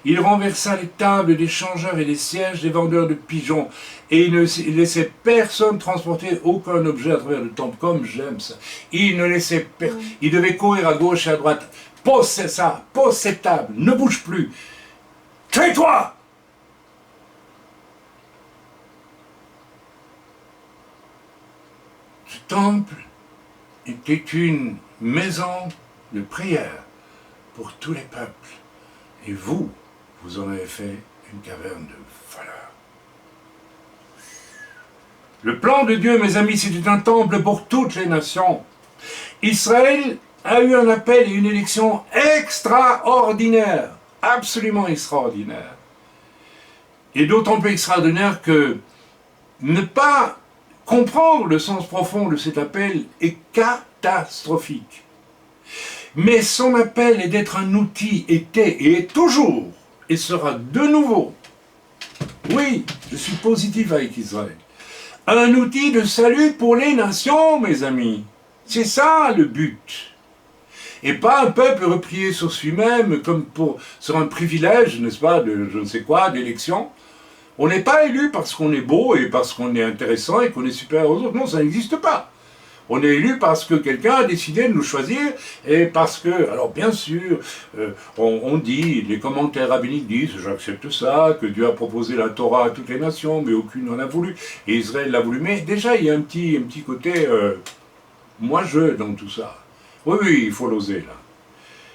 Il renversa les tables des changeurs et les sièges des vendeurs de pigeons. Et il ne laissait personne transporter aucun objet à travers le temple, comme j'aime ça. Il ne laissait personne. Il devait courir à gauche et à droite. Pose ça, pose cette table, ne bouge plus. Tais-toi! Ce temple était une maison de prière pour tous les peuples. Et vous en avez fait une caverne de voleurs. Le plan de Dieu, mes amis, c'était un temple pour toutes les nations. Israël a eu un appel et une élection extraordinaire, absolument extraordinaire. Et d'autant plus extraordinaire que ne pas comprendre le sens profond de cet appel est catastrophique. Mais son appel est d'être un outil, était et est toujours, et sera de nouveau, oui, je suis positif avec Israël, un outil de salut pour les nations, mes amis. C'est ça le but. Et pas un peuple replié sur lui-même comme sur un privilège, n'est-ce pas, de je ne sais quoi, d'élection. On n'est pas élu parce qu'on est beau et parce qu'on est intéressant et qu'on est supérieur aux autres. Non, ça n'existe pas. On est élu parce que quelqu'un a décidé de nous choisir et parce que, alors bien sûr, on dit, les commentaires rabbiniques disent, j'accepte ça, que Dieu a proposé la Torah à toutes les nations, mais aucune n'en a voulu, et Israël l'a voulu. Mais déjà, il y a un petit côté, moi-je dans tout ça. Oui, oui, il faut l'oser là.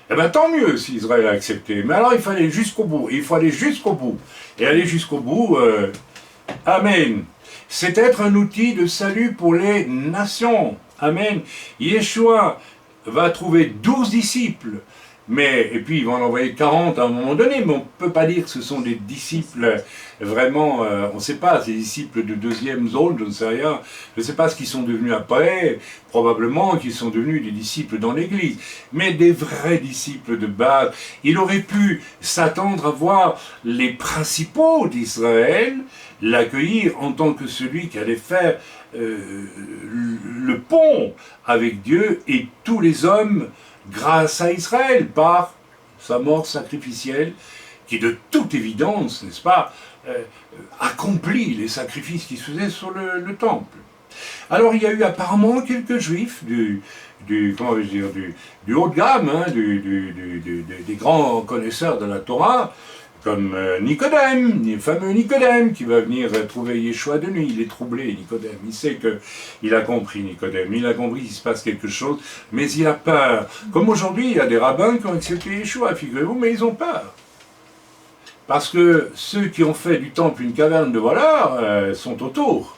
Eh bien, tant mieux si Israël a accepté. Mais alors, il faut aller jusqu'au bout. Il faut aller jusqu'au bout. Et aller jusqu'au bout, Amen. C'est être un outil de salut pour les nations. Amen. Yeshua va trouver 12 disciples. Et puis, il va en envoyer 40 à un moment donné. Mais on ne peut pas dire que ce sont des disciples vraiment, on ne sait pas, ces disciples de deuxième zone, je ne sais rien. Je ne sais pas ce qu'ils sont devenus après. Probablement qu'ils sont devenus des disciples dans l'Église. Mais des vrais disciples de base. Il aurait pu s'attendre à voir les principaux d'Israël l'accueillir en tant que celui qui allait faire le pont avec Dieu et tous les hommes grâce à Israël par sa mort sacrificielle qui de toute évidence, n'est-ce pas, accomplit les sacrifices qui se faisaient sur le temple. Alors il y a eu apparemment quelques juifs du haut de gamme, hein, des grands connaisseurs de la Torah, comme Nicodème, le fameux Nicodème, qui va venir trouver Yeshua de nuit. Il est troublé, Nicodème. Il sait qu'il a compris, Nicodème. Il a compris qu'il se passe quelque chose, mais il a peur. Comme aujourd'hui, il y a des rabbins qui ont accepté Yeshua, figurez-vous, mais ils ont peur. Parce que ceux qui ont fait du temple une caverne de voleurs sont autour.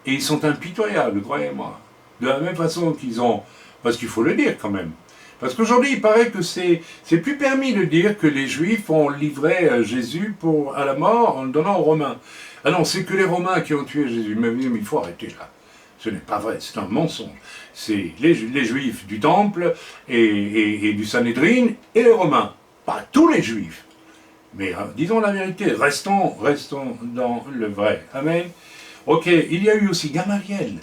Et ils sont impitoyables, croyez-moi. De la même façon qu'ils ont... Parce qu'il faut le dire quand même. Parce qu'aujourd'hui, il paraît que c'est plus permis de dire que les Juifs ont livré Jésus à la mort en le donnant aux Romains. Ah non, c'est que les Romains qui ont tué Jésus. Mais il faut arrêter là. Ce n'est pas vrai, c'est un mensonge. C'est les Juifs du Temple et du Sanhédrin et les Romains. pas tous les juifs, mais disons la vérité, restons dans le vrai. Amen. Ok, il y a eu aussi Gamaliel,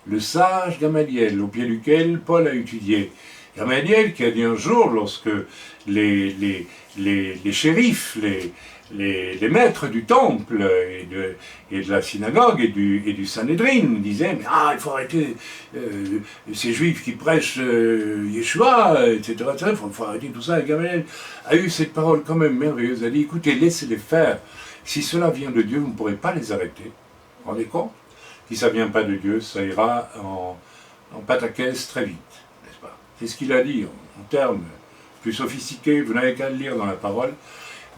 le sage Gamaliel, au pied duquel Paul a étudié. Gamaliel qui a dit un jour, lorsque les shérifs, les maîtres du temple et de la synagogue et du Sanhédrin disaient, mais il faut arrêter ces juifs qui prêchent Yeshua, etc. Il faut arrêter tout ça. Et Gamaliel a eu cette parole quand même merveilleuse. Elle a dit, écoutez, laissez-les faire. Si cela vient de Dieu, vous ne pourrez pas les arrêter. Vous vous rendez compte? Si ça ne vient pas de Dieu, ça ira en pataquès très vite, n'est-ce pas? C'est ce qu'il a dit en termes plus sophistiqués, vous n'avez qu'à le lire dans la parole.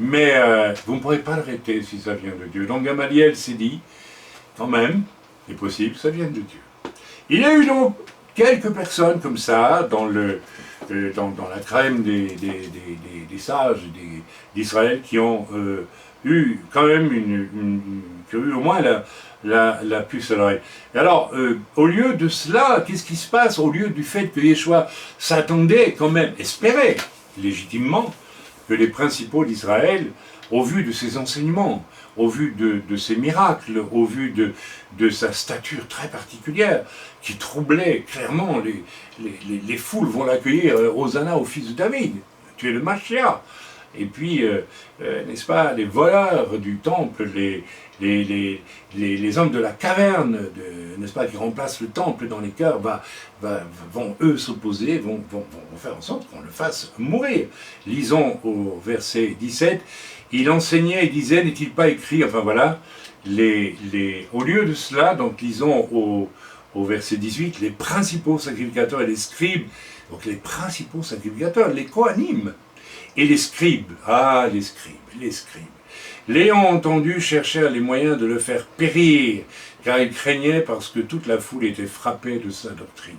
Mais vous ne pourrez pas l'arrêter si ça vient de Dieu. Donc Gamaliel s'est dit, quand même, c'est possible, ça vient de Dieu. Il y a eu donc quelques personnes comme ça, dans la crème des sages d'Israël, qui ont eu quand même qui ont eu au moins la puce à l'oreille. Alors, au lieu de cela, qu'est-ce qui se passe? Au lieu du fait que Yeshua s'attendait quand même, espérait légitimement, que les principaux d'Israël, au vu de ses enseignements, au vu de ses miracles, au vu de sa stature très particulière, qui troublait clairement les foules, vont l'accueillir, Hosanna au fils de David, tu es le Mashiach. Et puis, n'est-ce pas, les voleurs du temple, les hommes de la caverne, n'est-ce pas, qui remplacent le temple dans les cœurs, vont eux s'opposer, vont faire en sorte qu'on le fasse mourir. Lisons au verset 17, il enseignait et disait, n'est-il pas écrit, enfin voilà, au lieu de cela, donc lisons au verset 18, les principaux sacrificateurs et les scribes, donc les principaux sacrificateurs, les Kohanim, et les scribes, les scribes, l'ayant entendu, cherchèrent les moyens de le faire périr, car ils craignaient parce que toute la foule était frappée de sa doctrine.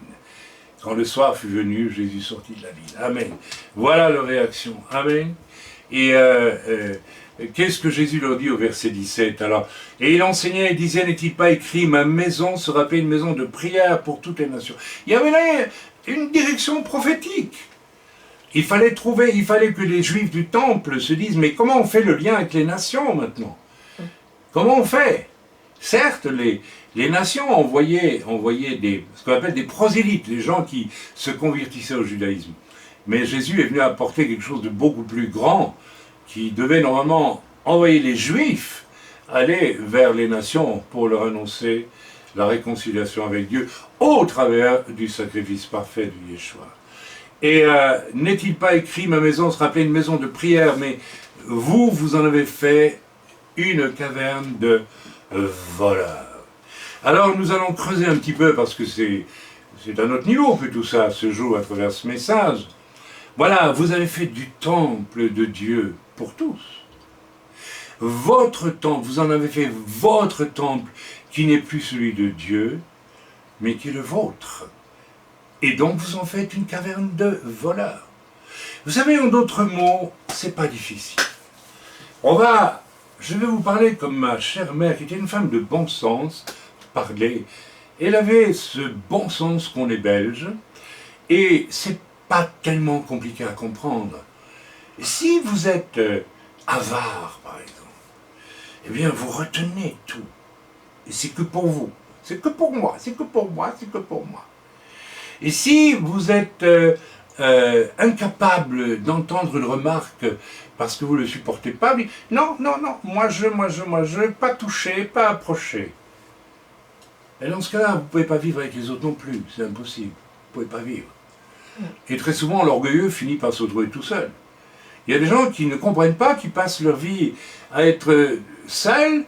Quand le soir fut venu, Jésus sortit de la ville. Amen. Voilà leur réaction. Amen. Et qu'est-ce que Jésus leur dit au verset 17 alors? Et il enseignait et disait, n'est-il pas écrit, ma maison sera appelée une maison de prière pour toutes les nations. Il y avait là une direction prophétique. Il fallait que les juifs du temple se disent, mais comment on fait le lien avec les nations maintenant? Comment on fait? Certes, les nations envoyaient ce qu'on appelle des prosélytes, des gens qui se convertissaient au judaïsme. Mais Jésus est venu apporter quelque chose de beaucoup plus grand, qui devait normalement envoyer les juifs aller vers les nations pour leur annoncer la réconciliation avec Dieu au travers du sacrifice parfait de Yeshua. Et n'est-il pas écrit, ma maison sera appelée une maison de prière, mais vous en avez fait une caverne de voleurs. Alors nous allons creuser un petit peu, parce que c'est à notre niveau que tout ça se joue à travers ce message. Voilà, vous avez fait du temple de Dieu pour tous. Votre temple, vous en avez fait votre temple, qui n'est plus celui de Dieu, mais qui est le vôtre. Et donc vous en faites une caverne de voleurs. Vous savez, en d'autres mots, c'est pas difficile. Je vais vous parler comme ma chère mère, qui était une femme de bon sens, parlait. Elle avait ce bon sens qu'on est belge, et c'est pas tellement compliqué à comprendre. Si vous êtes avare, par exemple, eh bien vous retenez tout. Et c'est que pour vous. C'est que pour moi, c'est que pour moi, c'est que pour moi. Et si vous êtes incapable d'entendre une remarque parce que vous ne le supportez pas, non, moi je, pas toucher, pas approcher. Et dans ce cas-là, vous ne pouvez pas vivre avec les autres non plus, c'est impossible, vous ne pouvez pas vivre. Et très souvent, l'orgueilleux finit par se trouver tout seul. Il y a des gens qui ne comprennent pas, qui passent leur vie à être seuls,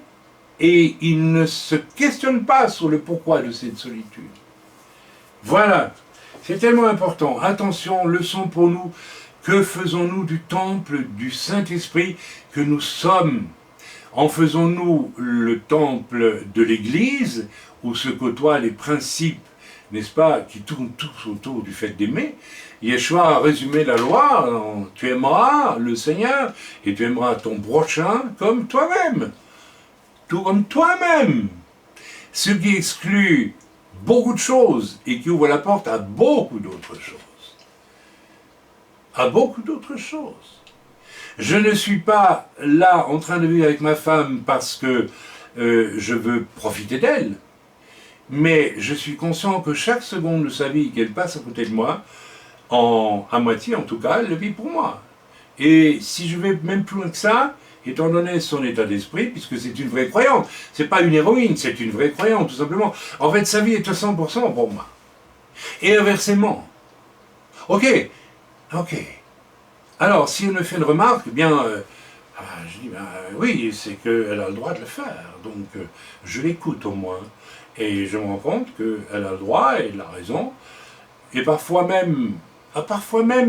et ils ne se questionnent pas sur le pourquoi de cette solitude. Voilà, c'est tellement important. Attention, leçon pour nous, que faisons-nous du temple du Saint-Esprit que nous sommes? En faisons-nous le temple de l'Église, où se côtoient les principes, n'est-ce pas, qui tournent tous autour du fait d'aimer? Yeshua a résumé la loi en « Tu aimeras le Seigneur et tu aimeras ton prochain comme toi-même. » Tout comme toi-même. Ce qui exclut beaucoup de choses et qui ouvre la porte à beaucoup d'autres choses. À beaucoup d'autres choses. Je ne suis pas là en train de vivre avec ma femme parce que je veux profiter d'elle. Mais je suis conscient que chaque seconde de sa vie qu'elle passe à côté de moi, à moitié en tout cas, elle le vit pour moi. Et si je vais même plus loin que ça, étant donné son état d'esprit, puisque c'est une vraie croyante, c'est pas une héroïne, c'est une vraie croyante, tout simplement. En fait, sa vie est à 100% pour moi. Et inversement. Ok. Alors, si elle me fait une remarque, eh bien, je dis, oui, c'est qu'elle a le droit de le faire. Donc, je l'écoute au moins. Et je me rends compte qu'elle a le droit et elle a raison. Et parfois même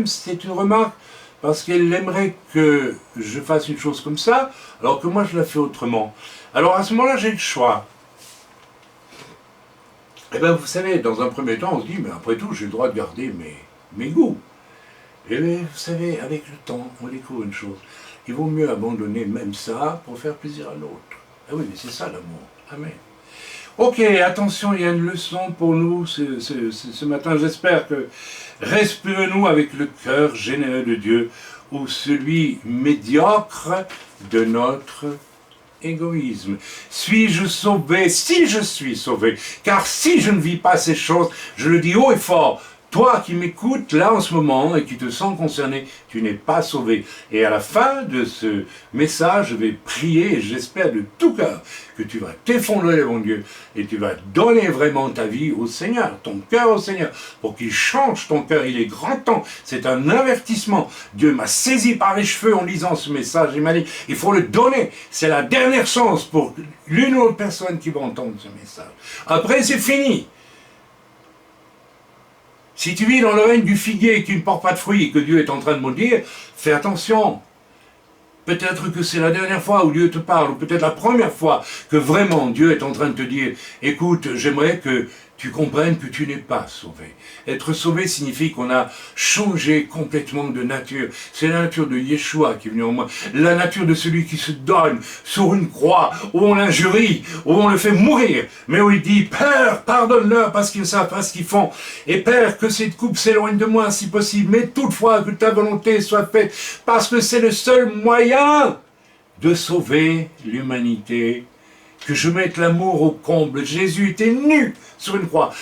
c'est une remarque parce qu'elle aimerait que je fasse une chose comme ça, alors que moi je la fais autrement. Alors à ce moment-là, j'ai le choix. Eh bien, vous savez, dans un premier temps, on se dit, mais après tout, j'ai le droit de garder mes goûts. Et bien, vous savez, avec le temps, on découvre une chose. Il vaut mieux abandonner même ça pour faire plaisir à l'autre. Ah oui, mais c'est ça l'amour. Amen. Ok, attention, il y a une leçon pour nous ce matin. J'espère que respirez-nous avec le cœur généreux de Dieu ou celui médiocre de notre égoïsme. Suis-je sauvé? Si je suis sauvé, car si je ne vis pas ces choses, je le dis haut et fort, toi qui m'écoutes là en ce moment et qui te sens concerné, tu n'es pas sauvé. Et à la fin de ce message, je vais prier et j'espère de tout cœur que tu vas t'effondrer devant Dieu et tu vas donner vraiment ta vie au Seigneur, ton cœur au Seigneur, pour qu'il change ton cœur. Il est grand temps, c'est un avertissement. Dieu m'a saisi par les cheveux en lisant ce message. Il m'a dit, il faut le donner. C'est la dernière chance pour l'une ou l'autre personne qui va entendre ce message. Après, c'est fini. Si tu vis dans le règne du figuier et que tu ne portes pas de fruits et que Dieu est en train de maudire, fais attention. Peut-être que c'est la dernière fois où Dieu te parle, ou peut-être la première fois que vraiment Dieu est en train de te dire « Écoute, j'aimerais que tu comprennes que tu n'es pas sauvé. » Être sauvé signifie qu'on a changé complètement de nature. C'est la nature de Yeshua qui est venu en moi. La nature de celui qui se donne sur une croix, où on l'injurie, où on le fait mourir, mais où il dit « Père, pardonne-leur parce qu'ils ne savent pas ce qu'ils font. Et Père, que cette coupe s'éloigne de moi si possible, mais toutefois que ta volonté soit faite, parce que c'est le seul moyen de sauver l'humanité. » Que je mette l'amour au comble. Jésus était nu sur une croix.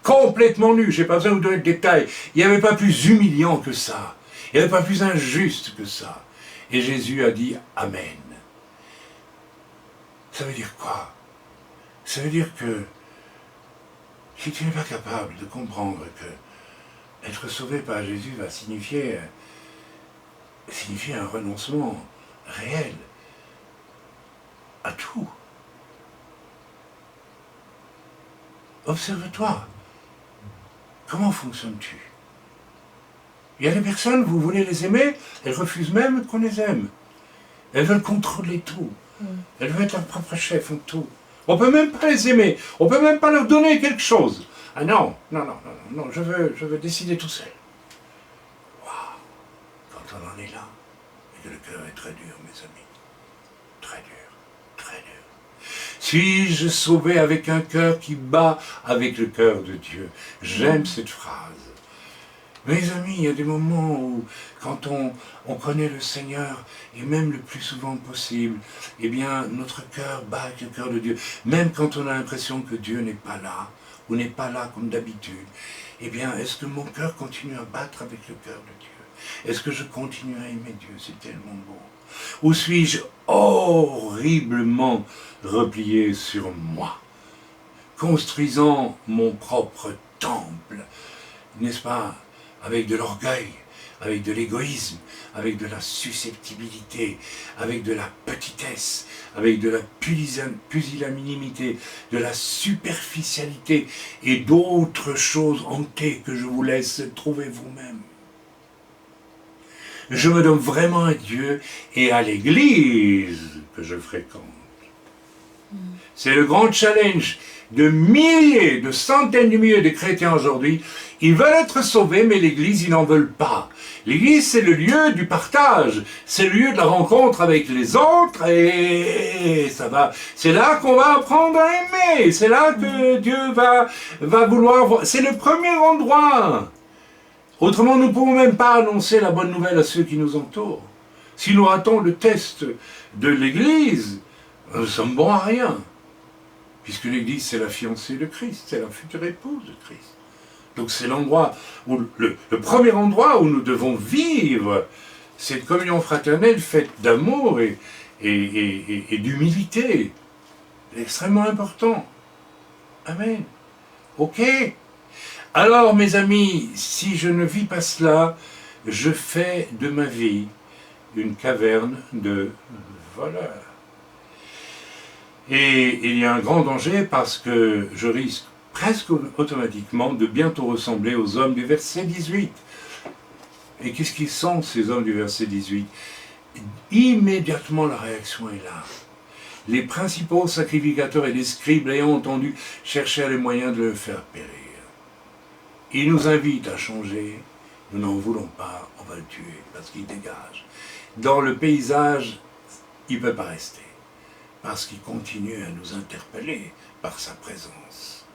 Complètement nu. Je n'ai pas besoin de vous donner de détails. Il n'y avait pas plus humiliant que ça. Il n'y avait pas plus injuste que ça. Et Jésus a dit Amen. Ça veut dire quoi? Ça veut dire que si tu n'es pas capable de comprendre que être sauvé par Jésus va signifier un renoncement réel à tout. Observe-toi. Comment fonctionnes-tu? Il y a des personnes, vous voulez les aimer, elles refusent même qu'on les aime. Elles veulent contrôler tout. Elles veulent être leur propre chef en tout. On ne peut même pas les aimer. On ne peut même pas leur donner quelque chose. Ah non, je veux décider tout seul. Waouh, quand on en est là, et que le cœur est très dur, mes amis. Très dur. Suis-je sauvé avec un cœur qui bat avec le cœur de Dieu? J'aime cette phrase. Mes amis, il y a des moments où, quand on connaît le Seigneur, et même le plus souvent possible, eh bien, notre cœur bat avec le cœur de Dieu. Même quand on a l'impression que Dieu n'est pas là, ou n'est pas là comme d'habitude. Eh bien, est-ce que mon cœur continue à battre avec le cœur de Dieu? Est-ce que je continue à aimer Dieu? C'est tellement beau. Ou suis-je horriblement replié sur moi, construisant mon propre temple, n'est-ce pas, avec de l'orgueil, avec de l'égoïsme, avec de la susceptibilité, avec de la petitesse, avec de la pusillanimité, de la superficialité et d'autres choses hantées que je vous laisse trouver vous-même. Je me donne vraiment à Dieu et à l'Église que je fréquente. C'est le grand challenge de milliers, de centaines de milliers de chrétiens aujourd'hui. Ils veulent être sauvés, mais l'Église, ils n'en veulent pas. L'Église, c'est le lieu du partage, c'est le lieu de la rencontre avec les autres, et ça va. C'est là qu'on va apprendre à aimer, c'est là que Dieu va vouloir voir. C'est le premier endroit. Autrement, nous ne pouvons même pas annoncer la bonne nouvelle à ceux qui nous entourent. Si nous ratons le test de l'Église, nous sommes bons à rien. Puisque l'Église, c'est la fiancée de Christ, c'est la future épouse de Christ. Donc c'est l'endroit où, le premier endroit où nous devons vivre cette communion fraternelle faite d'amour et d'humilité. C'est extrêmement important. Amen. Ok. Alors, mes amis, si je ne vis pas cela, je fais de ma vie une caverne de voleurs. Et il y a un grand danger parce que je risque presque automatiquement de bientôt ressembler aux hommes du verset 18. Et qu'est-ce qu'ils sont, ces hommes du verset 18? Immédiatement, la réaction est là. Les principaux sacrificateurs et les scribes, l'ayant entendu, cherchèrent les moyens de le faire périr. Ils nous invitent à changer. Nous n'en voulons pas, on va le tuer, parce qu'il dégage. Dans le paysage, il ne peut pas rester, parce qu'il continue à nous interpeller par sa présence.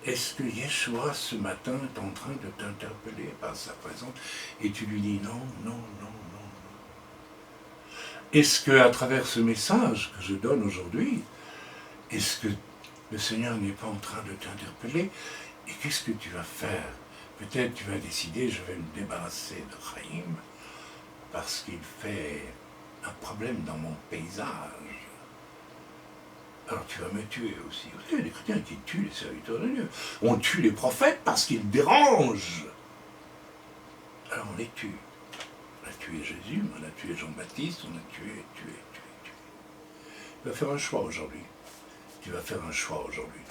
Est-ce que Yeshua, ce matin, est en train de t'interpeller par sa présence, et tu lui dis non, non, non, non. Est-ce qu'à travers ce message que je donne aujourd'hui, est-ce que le Seigneur n'est pas en train de t'interpeller? Et qu'est-ce que tu vas faire? Peut-être tu vas décider, je vais me débarrasser de Chaim, parce qu'il fait un problème dans mon paysage. Alors tu vas me tuer aussi. Il y a des chrétiens qui tuent les serviteurs de Dieu. On tue les prophètes parce qu'ils dérangent. Alors on les tue. On a tué Jésus, on a tué Jean-Baptiste, on a tué. Tu vas faire un choix aujourd'hui. Tu vas faire un choix aujourd'hui.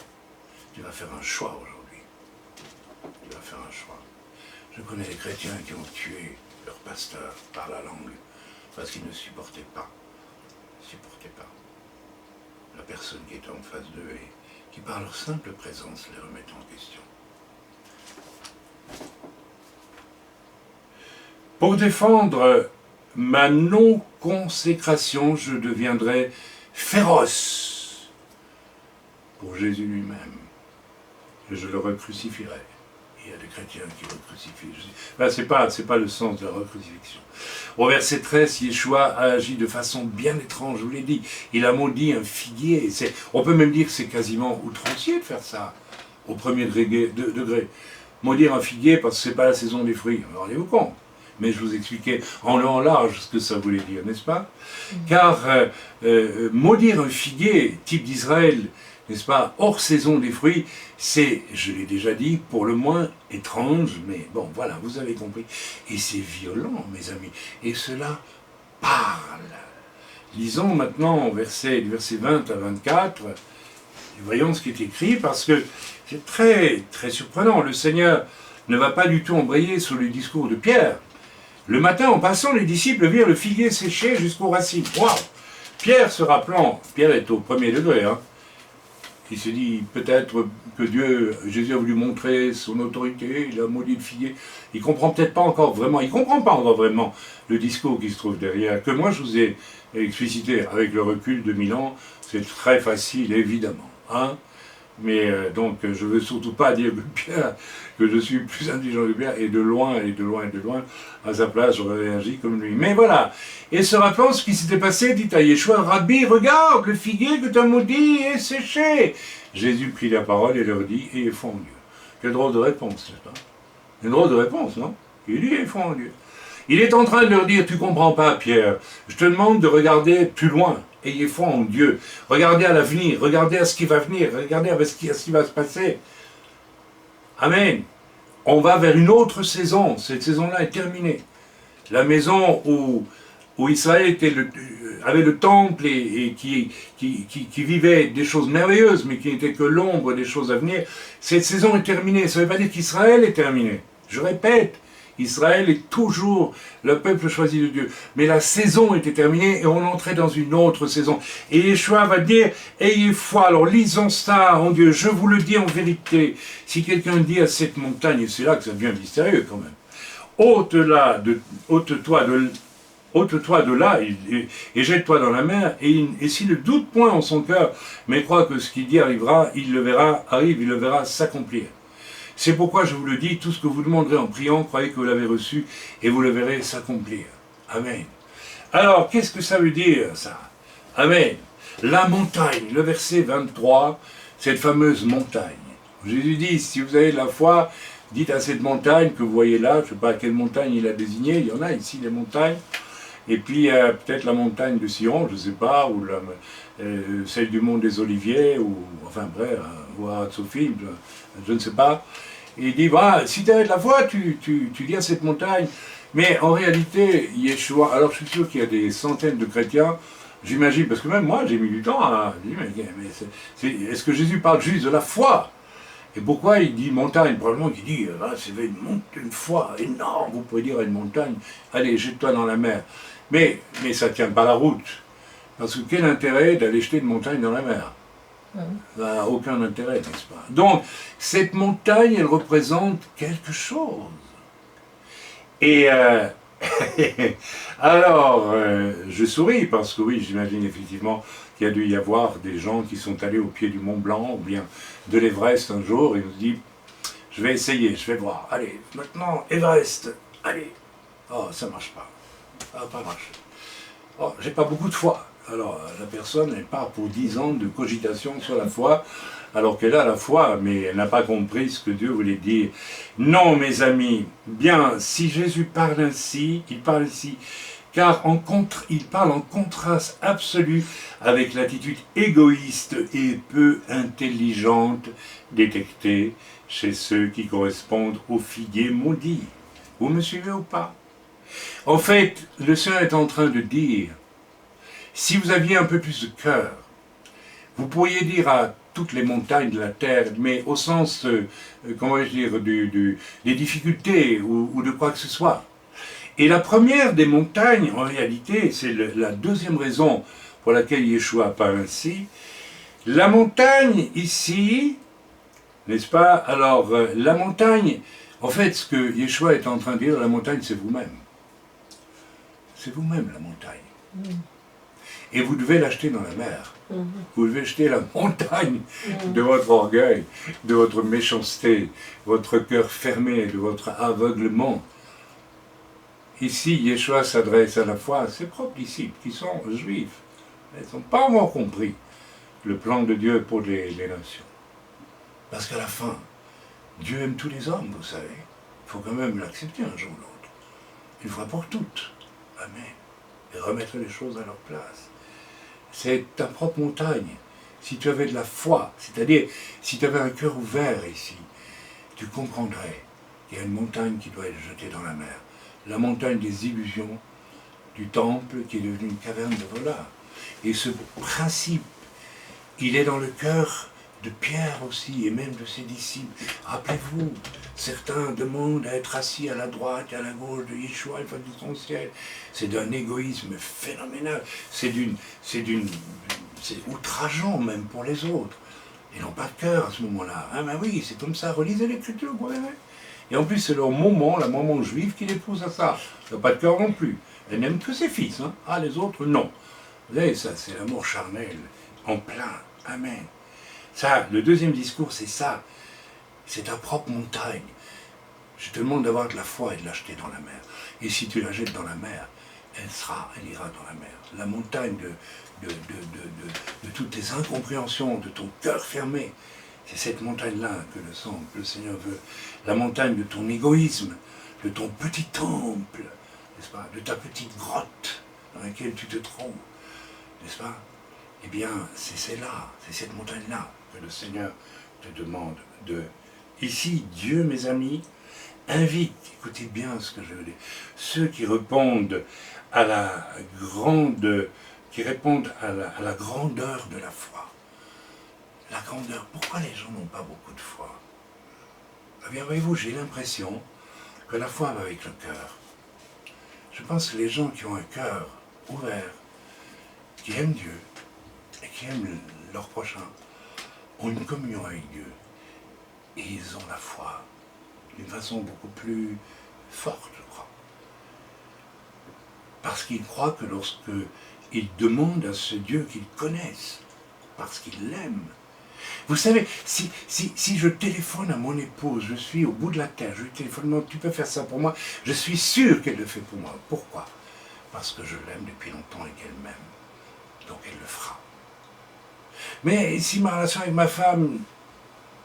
Tu vas faire un choix aujourd'hui. Tu vas faire un choix. Je connais des chrétiens qui ont tué leur pasteur par la langue parce qu'ils ne supportaient pas. La personne qui était en face d'eux et qui par leur simple présence les remettait en question. Pour défendre ma non-consécration, je deviendrai féroce pour Jésus lui-même. Et je le recrucifierai. Il y a des chrétiens qui le crucifient. Ben, c'est pas le sens de la recrucifixion. Au verset 13, Yeshua a agi de façon bien étrange, je vous l'ai dit. Il a maudit un figuier. On peut même dire que c'est quasiment outrancier de faire ça, au premier degré. Maudire un figuier parce que ce n'est pas la saison des fruits. Rendez-vous compte. Mais je vous expliquais en long en large ce que ça voulait dire, n'est-ce pas? Car maudire un figuier, type d'Israël, n'est-ce pas, hors saison des fruits, c'est, je l'ai déjà dit, pour le moins étrange, mais bon, voilà, vous avez compris. Et c'est violent, mes amis. Et cela parle. Lisons maintenant du verset 20 à 24, et voyons ce qui est écrit, parce que c'est très, très surprenant. Le Seigneur ne va pas du tout embrayer sur le discours de Pierre. Le matin, en passant, les disciples virent le figuier séché jusqu'aux racines. Waouh! Pierre se rappelant, Pierre est au premier degré, hein. Il se dit peut-être que Jésus a voulu montrer son autorité, il a maudit le figuier. Il ne comprend peut-être pas encore vraiment, il ne comprend pas encore vraiment le discours qui se trouve derrière, que moi je vous ai explicité avec le recul de 1000 ans, c'est très facile évidemment. Hein, mais donc je ne veux surtout pas dire que je suis plus intelligent que Pierre, et de loin, à sa place j'aurais réagi comme lui. Mais voilà, et se rappelant ce qui s'était passé, dit à Yeshua, Rabbi, regarde, le figuier que tu as maudit est séché. Jésus prit la parole et leur dit, ayez foi en Dieu. Quelle drôle de réponse, n'est-ce pas? Une drôle de réponse, non? Il dit, ayez foi en Dieu. Il est en train de leur dire, tu ne comprends pas, Pierre, je te demande de regarder plus loin. Ayez foi en Dieu. Regardez à l'avenir, regardez à ce qui va venir, regardez à ce qui va se passer. Amen. On va vers une autre saison. Cette saison-là est terminée. La maison où Israël avait le temple et qui vivait des choses merveilleuses, mais qui n'était que l'ombre des choses à venir, cette saison est terminée. Ça ne veut pas dire qu'Israël est terminé. Je répète, Israël est toujours le peuple choisi de Dieu. Mais la saison était terminée et on entrait dans une autre saison. Et Yeshua va dire, ayez foi. Alors lisons ça en Dieu. Je vous le dis en vérité. Si quelqu'un dit à cette montagne, et c'est là que ça devient mystérieux quand même, ôte-toi de là et jette-toi dans la mer. Et s'il ne doute point en son cœur, mais croit que ce qu'il dit arrivera, il le verra s'accomplir. C'est pourquoi je vous le dis, tout ce que vous demanderez en priant, croyez que vous l'avez reçu et vous le verrez s'accomplir. Amen. Alors, qu'est-ce que ça veut dire, ça? Amen. La montagne, le verset 23, cette fameuse montagne. Jésus dit, si vous avez de la foi, dites à cette montagne que vous voyez là, je ne sais pas à quelle montagne il a désigné, il y en a ici des montagnes, et puis peut-être la montagne de Sion, je ne sais pas, ou celle du mont des Oliviers, ou enfin bref, ou à Sophie, je ne sais pas. Et il dit, bah, si tu as de la foi, tu dis à cette montagne. Mais en réalité, Yeshua, alors je suis sûr qu'il y a des centaines de chrétiens, j'imagine, parce que même moi j'ai mis du temps à dire, mais est-ce que Jésus parle juste de la foi? Et pourquoi il dit montagne? Probablement qu'il dit, c'est une foi énorme, vous pouvez dire à une montagne, allez, jette-toi dans la mer. Mais ça ne tient pas la route. Parce que quel intérêt d'aller jeter une montagne dans la mer? Ça n'a aucun intérêt, n'est-ce pas? Donc, cette montagne, elle représente quelque chose. Et alors, je souris parce que oui, j'imagine effectivement qu'il y a dû y avoir des gens qui sont allés au pied du Mont Blanc ou bien de l'Everest un jour et nous disent, je vais essayer, je vais voir, allez, maintenant, Everest, allez. Oh, ça ne marche pas, ça va pas marcher. Oh, j'ai pas beaucoup de foi. Alors, la personne, elle part pour 10 ans de cogitation sur la foi, alors qu'elle a la foi, mais elle n'a pas compris ce que Dieu voulait dire. Non, mes amis, bien, si Jésus parle ainsi, il parle ici, car il parle en contraste absolu avec l'attitude égoïste et peu intelligente détectée chez ceux qui correspondent aux figuiers maudits. Vous me suivez ou pas? En fait, le Seigneur est en train de dire, si vous aviez un peu plus de cœur, vous pourriez dire à toutes les montagnes de la terre, mais au sens, comment vais-je dire, des difficultés ou de quoi que ce soit. Et la première des montagnes, en réalité, c'est la deuxième raison pour laquelle Yeshua parle ainsi. La montagne ici, n'est-ce pas? Alors, la montagne, en fait, ce que Yeshua est en train de dire, la montagne, c'est vous-même. C'est vous-même, la montagne. Et vous devez l'acheter dans la mer. Vous devez acheter la montagne de votre orgueil, de votre méchanceté, votre cœur fermé, de votre aveuglement. Ici, Yeshua s'adresse à la fois à ses propres disciples, qui sont juifs. Ils n'ont pas encore compris le plan de Dieu pour les nations. Parce qu'à la fin, Dieu aime tous les hommes, vous savez. Il faut quand même l'accepter un jour ou l'autre. Une fois pour toutes. Amen. Et remettre les choses à leur place. C'est ta propre montagne. Si tu avais de la foi, c'est-à-dire si tu avais un cœur ouvert ici, tu comprendrais qu'il y a une montagne qui doit être jetée dans la mer. La montagne des illusions du temple qui est devenue une caverne de voleurs. Et ce principe, il est dans le cœur de Pierre aussi, et même de ses disciples. Rappelez-vous, certains demandent à être assis à la droite et à la gauche de Yeshua, une fois de son ciel. C'est d'un égoïsme phénoménal. C'est outrageant même pour les autres. Ils n'ont pas de cœur à ce moment-là. Ah ben oui, c'est comme ça, relisez l'Écriture, vous verrez. Et en plus, c'est leur moment, la maman juive qui les pousse à ça. Elle n'a pas de cœur non plus. Elle n'aime que ses fils. Hein. Ah, les autres, non. Vous voyez, ça, c'est l'amour charnel, en plein. Amen. Ça, le deuxième discours, c'est ça. C'est ta propre montagne. Je te demande d'avoir de la foi et de l'acheter dans la mer. Et si tu la jettes dans la mer, elle ira dans la mer. La montagne de toutes tes incompréhensions, de ton cœur fermé, c'est cette montagne-là que le Seigneur veut. La montagne de ton égoïsme, de ton petit temple, n'est-ce pas, de ta petite grotte dans laquelle tu te trompes, n'est-ce pas? Eh bien, c'est celle-là, c'est cette montagne-là que le Seigneur te demande de... Ici, Dieu, mes amis, invite, écoutez bien ce que je veux dire, ceux qui répondent à la grande, à la grandeur de la foi. La grandeur, pourquoi les gens n'ont pas beaucoup de foi? Eh bien, voyez-vous, j'ai l'impression que la foi va avec le cœur. Je pense que les gens qui ont un cœur ouvert, qui aiment Dieu, et qui aiment leur prochain, ont une communion avec Dieu. Et ils ont la foi d'une façon beaucoup plus forte, je crois. Parce qu'ils croient que lorsqu'ils demandent à ce Dieu qu'ils connaissent, parce qu'ils l'aiment. Vous savez, si je téléphone à mon épouse, je suis au bout de la terre, je lui téléphone, non, tu peux faire ça pour moi, je suis sûr qu'elle le fait pour moi. Pourquoi? parce que je l'aime depuis longtemps et qu'elle m'aime. Donc elle le fera. Mais si ma relation avec ma femme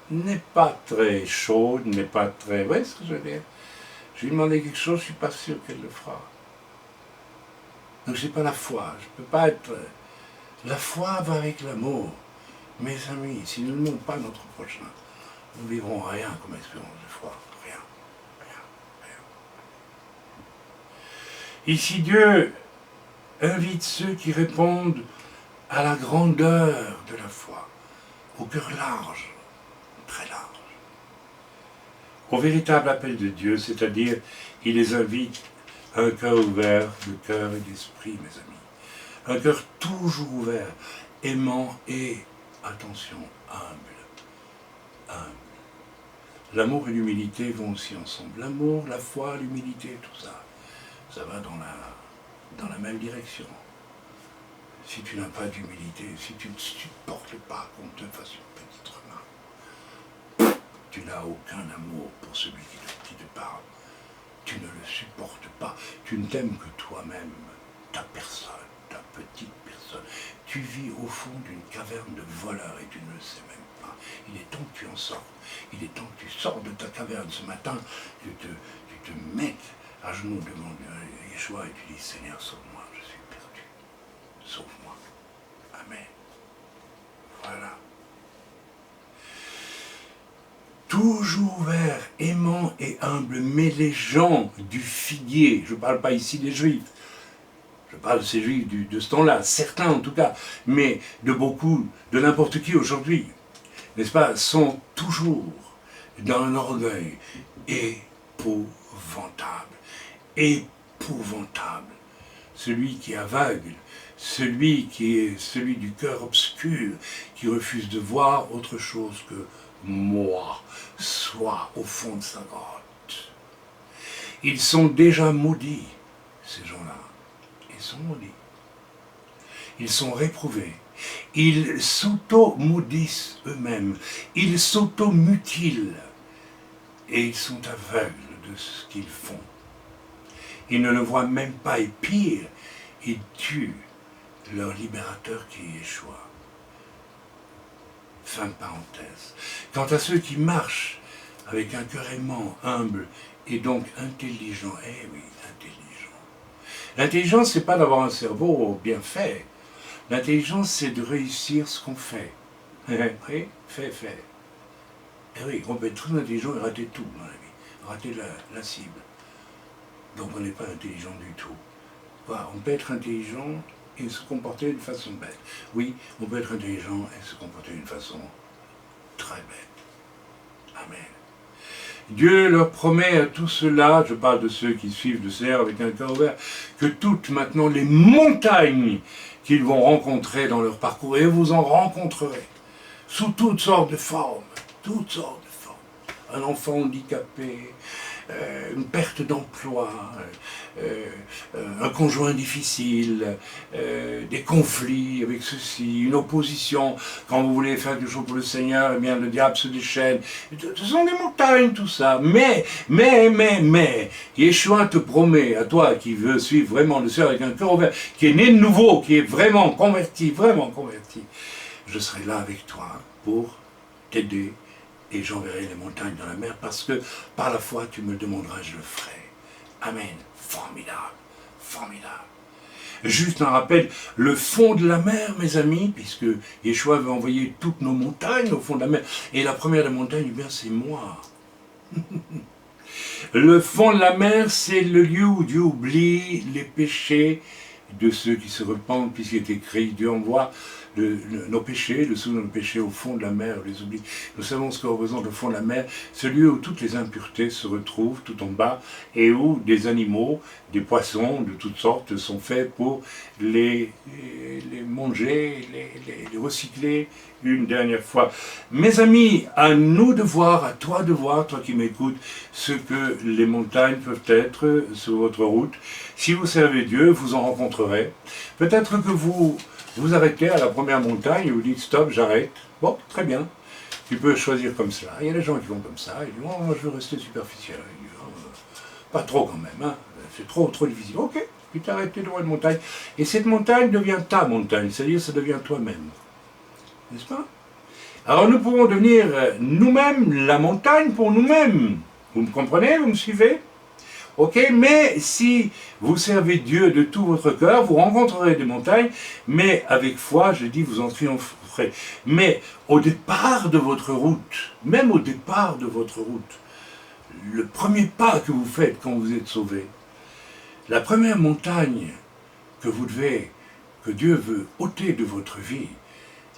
n'est pas très chaude, n'est pas très... Vous voyez ce que je veux dire? Je lui demandais quelque chose, je ne suis pas sûr qu'elle le fera. Donc c'est pas la foi, je ne peux pas être... La foi va avec l'amour. Mes amis, si nous n'aimons pas notre prochain, nous ne vivrons rien comme expérience de foi. Rien, rien, rien. Ici Dieu invite ceux qui répondent à la grandeur de la foi, au cœur large, très large, au véritable appel de Dieu, c'est-à-dire il les invite à un cœur ouvert de cœur et d'esprit, mes amis. Un cœur toujours ouvert, aimant et, attention, humble. Humble. L'amour et l'humilité vont aussi ensemble. L'amour, la foi, l'humilité, tout ça, ça va dans la même direction. Si tu n'as pas d'humilité, si tu ne supportes pas qu'on te fasse une petite remarque, tu n'as aucun amour pour celui qui te parle. Tu ne le supportes pas. Tu ne t'aimes que toi-même, ta personne, ta petite personne. Tu vis au fond d'une caverne de voleurs et tu ne le sais même pas. Il est temps que tu en sortes. Il est temps que tu sortes de ta caverne ce matin. Tu te mettes à genoux devant Yeshua et tu dis, Seigneur, sauve-moi, je suis perdu. Sauve-moi. Amen. Voilà. Toujours ouvert, aimant et humble, mais les gens du figuier, je ne parle pas ici des Juifs, je parle de ces Juifs de ce temps-là, certains en tout cas, mais de beaucoup, de n'importe qui aujourd'hui, n'est-ce pas, sont toujours dans un orgueil épouvantable, épouvantable. Celui qui est aveugle, celui qui est celui du cœur obscur, qui refuse de voir autre chose que moi, soit au fond de sa grotte. Ils sont déjà maudits, ces gens-là. Ils sont maudits. Ils sont réprouvés. Ils s'auto-maudissent eux-mêmes. Ils s'auto-mutilent. Et ils sont aveugles de ce qu'ils font. Ils ne le voient même pas. Et pire, ils tuent leur libérateur qui est Yeshua. Fin de parenthèse. Quant à ceux qui marchent avec un cœur aimant, humble et donc intelligent, eh oui, intelligent. L'intelligence, c'est pas d'avoir un cerveau bien fait. L'intelligence, c'est de réussir ce qu'on fait. Oui, fait. Eh oui, on peut être très intelligent et rater tout dans la vie. Rater la cible. Donc on n'est pas intelligent du tout. Voilà, on peut être intelligent et se comporter d'une façon bête. Oui, on peut être intelligent et se comporter d'une façon très bête. Amen. Dieu leur promet à tous ceux-là, je parle de ceux qui suivent le Seigneur avec un cœur ouvert, que toutes maintenant les montagnes qu'ils vont rencontrer dans leur parcours, et vous en rencontrerez, sous toutes sortes de formes, toutes sortes de formes. Un enfant handicapé, une perte d'emploi, un conjoint difficile, des conflits avec ceci, une opposition, quand vous voulez faire quelque chose pour le Seigneur, eh bien le diable se déchaîne. Ce sont des montagnes tout ça, mais, Yeshua te promet, à toi qui veux suivre vraiment le Seigneur avec un cœur ouvert, qui est né de nouveau, qui est vraiment converti, je serai là avec toi pour t'aider, et j'enverrai les montagnes dans la mer, parce que par la foi, tu me le demanderas, je le ferai. Amen. Formidable, formidable. Juste un rappel, le fond de la mer, mes amis, puisque Yeshua veut envoyer toutes nos montagnes au fond de la mer, et la première des montagnes, eh bien, c'est moi. Le fond de la mer, c'est le lieu où Dieu oublie les péchés de ceux qui se repentent, puisqu'il est écrit, Dieu envoie nos péchés, le souvenir de nos péchés au fond de la mer, les oublie. Nous savons ce que représente le fond de la mer, ce lieu où toutes les impuretés se retrouvent tout en bas, et où des animaux, des poissons de toutes sortes sont faits pour les manger, les recycler une dernière fois. Mes amis, à nous de voir, à toi de voir, toi qui m'écoutes, ce que les montagnes peuvent être sur votre route. Si vous servez Dieu, vous en rencontrerez. Peut-être que vous arrêtez à la première montagne et vous dites stop, j'arrête. Bon, très bien. Tu peux choisir comme cela. Il y a des gens qui vont comme ça. Ils disent oh, moi je veux rester superficiel. Ils disent, oh, pas trop quand même. Hein. C'est trop difficile. Ok, Tu t'es arrêté devant une montagne. Et cette montagne devient ta montagne, c'est-à-dire ça devient toi-même. N'est-ce pas? Alors nous pouvons devenir nous-mêmes la montagne pour nous-mêmes. Vous me comprenez? Vous me suivez? Ok, mais si vous servez Dieu de tout votre cœur, vous rencontrerez des montagnes, mais avec foi, je dis, vous en triompherez. Mais au départ de votre route, même au départ de votre route, le premier pas que vous faites quand vous êtes sauvé, la première montagne que Dieu veut ôter de votre vie,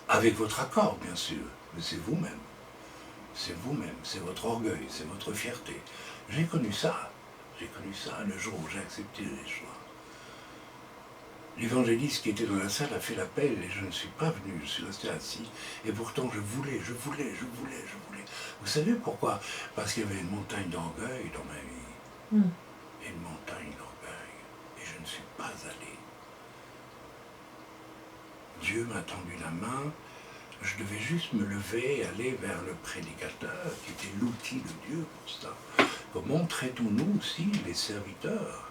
avec votre accord bien sûr, mais c'est vous-même. C'est vous-même, c'est votre orgueil, c'est votre fierté. J'ai connu ça le jour où j'ai accepté les choix. L'évangéliste qui était dans la salle a fait l'appel et je ne suis pas venu, je suis resté assis. Et pourtant je voulais. Vous savez pourquoi? Parce qu'il y avait une montagne d'orgueil dans ma vie. Une montagne d'orgueil. Et je ne suis pas allé. Dieu m'a tendu la main. Je devais juste me lever et aller vers le prédicateur, qui était l'outil de Dieu pour ça. Comment traitons-nous aussi les serviteurs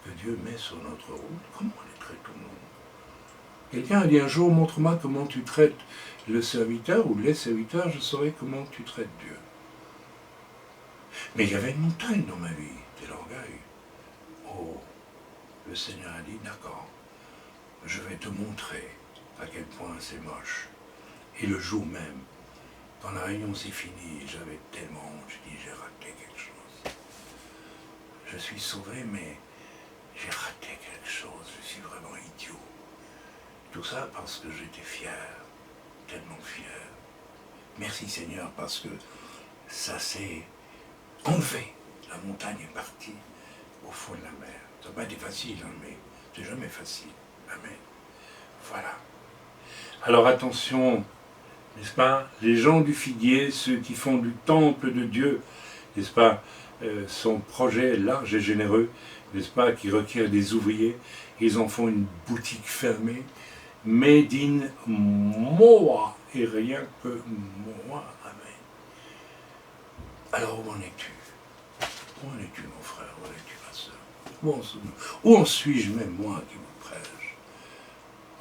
que Dieu met sur notre route? Comment les traitons-nous? Quelqu'un a dit un jour, montre-moi comment tu traites le serviteur ou les serviteurs, je saurai comment tu traites Dieu. Mais il y avait une montagne dans ma vie, c'était l'orgueil. Oh, le Seigneur a dit, d'accord, je vais te montrer à quel point c'est moche. Et le jour même, quand la réunion s'est finie, j'avais tellement honte, je dis, j'ai raté quelque chose. Je suis sauvé, mais j'ai raté quelque chose, je suis vraiment idiot. Tout ça parce que j'étais fier, tellement fier. Merci Seigneur, parce que ça s'est enlevé. La montagne est partie au fond de la mer. Ça n'a pas été facile, hein, mais c'est jamais facile. Amen. Voilà. Alors attention, n'est-ce pas? Les gens du figuier, ceux qui font du temple de Dieu, n'est-ce pas? Son projet large et généreux, n'est-ce pas? Qui requiert des ouvriers. Ils en font une boutique fermée. Made in Moa, et rien que Moa. Amen. Alors où en es-tu? Où en es-tu, mon frère? Où en es-tu, ma soeur? Où en suis-je, même moi qui vous prêche?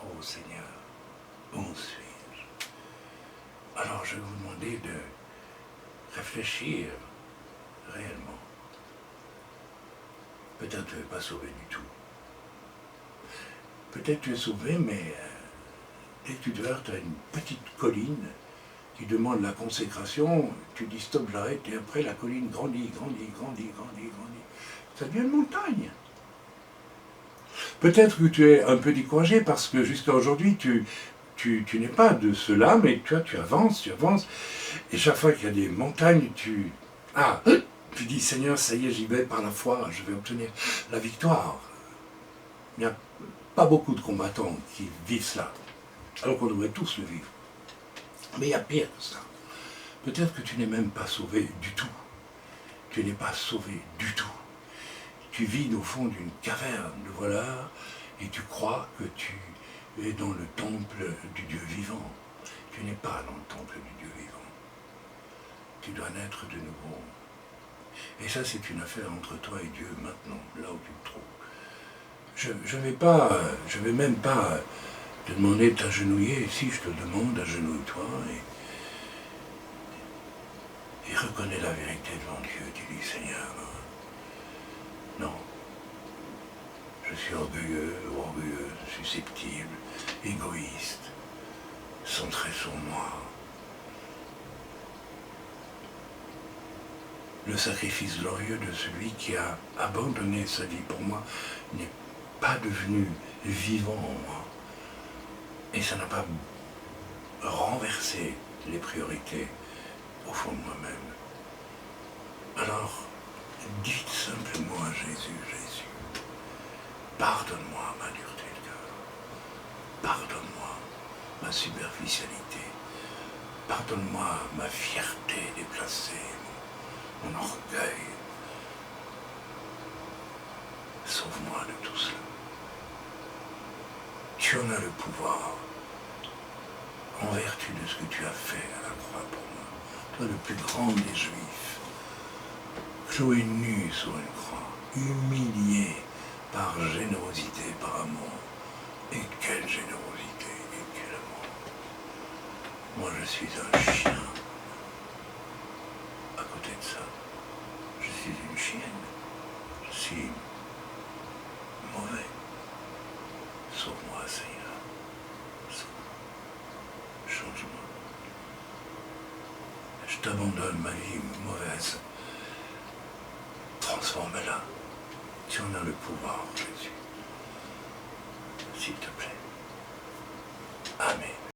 Oh Seigneur, où en suis-je? Alors je vais vous demander de réfléchir réellement. Peut-être que tu n'es pas sauvé du tout. Peut-être que tu es sauvé, mais dès que tu te heurtes à une petite colline qui demande la consécration, tu dis stop, j'arrête, et après la colline grandit. Ça devient une montagne. Peut-être que tu es un peu découragé parce que jusqu'à aujourd'hui, tu n'es pas de cela, mais tu avances. Et chaque fois qu'il y a des montagnes, tu dis Seigneur, ça y est, j'y vais par la foi, je vais obtenir la victoire. Il n'y a pas beaucoup de combattants qui vivent cela, alors qu'on devrait tous le vivre. Mais il y a pire que ça. Peut-être que tu n'es même pas sauvé du tout. Tu n'es pas sauvé du tout. Tu vis au fond d'une caverne de voleurs et tu crois que tu es dans le temple du Dieu vivant. Tu n'es pas dans le temple du Dieu vivant. Tu dois naître de nouveau. Et ça, c'est une affaire entre toi et Dieu maintenant, là où tu te trouves. Je vais même pas te demander de t'agenouiller. Si je te demande, agenouille-toi et reconnais la vérité devant Dieu. Tu dis, Seigneur, non, je suis orgueilleux, susceptible, égoïste, centré sur moi. Le sacrifice glorieux de celui qui a abandonné sa vie pour moi n'est pas devenu vivant en moi. Et ça n'a pas renversé les priorités au fond de moi-même. Alors, dites simplement à Jésus, pardonne-moi ma dureté de cœur, pardonne-moi ma superficialité, pardonne-moi ma fierté déplacée, mon orgueil. Sauve-moi de tout cela. Tu en as le pouvoir, en vertu de ce que tu as fait à la croix pour moi. Toi, le plus grand des Juifs, cloué nu sur une croix, humilié par générosité, par amour. Et quelle générosité, et quel amour. Moi, je suis un chien. À côté de ça, je suis une chienne. Je suis mauvais. Sauve-moi, Seigneur. Sauve-moi. Change-moi. Je t'abandonne ma vie mauvaise. Transforme-la. Tu en as le pouvoir, Jésus. S'il te plaît. Amen.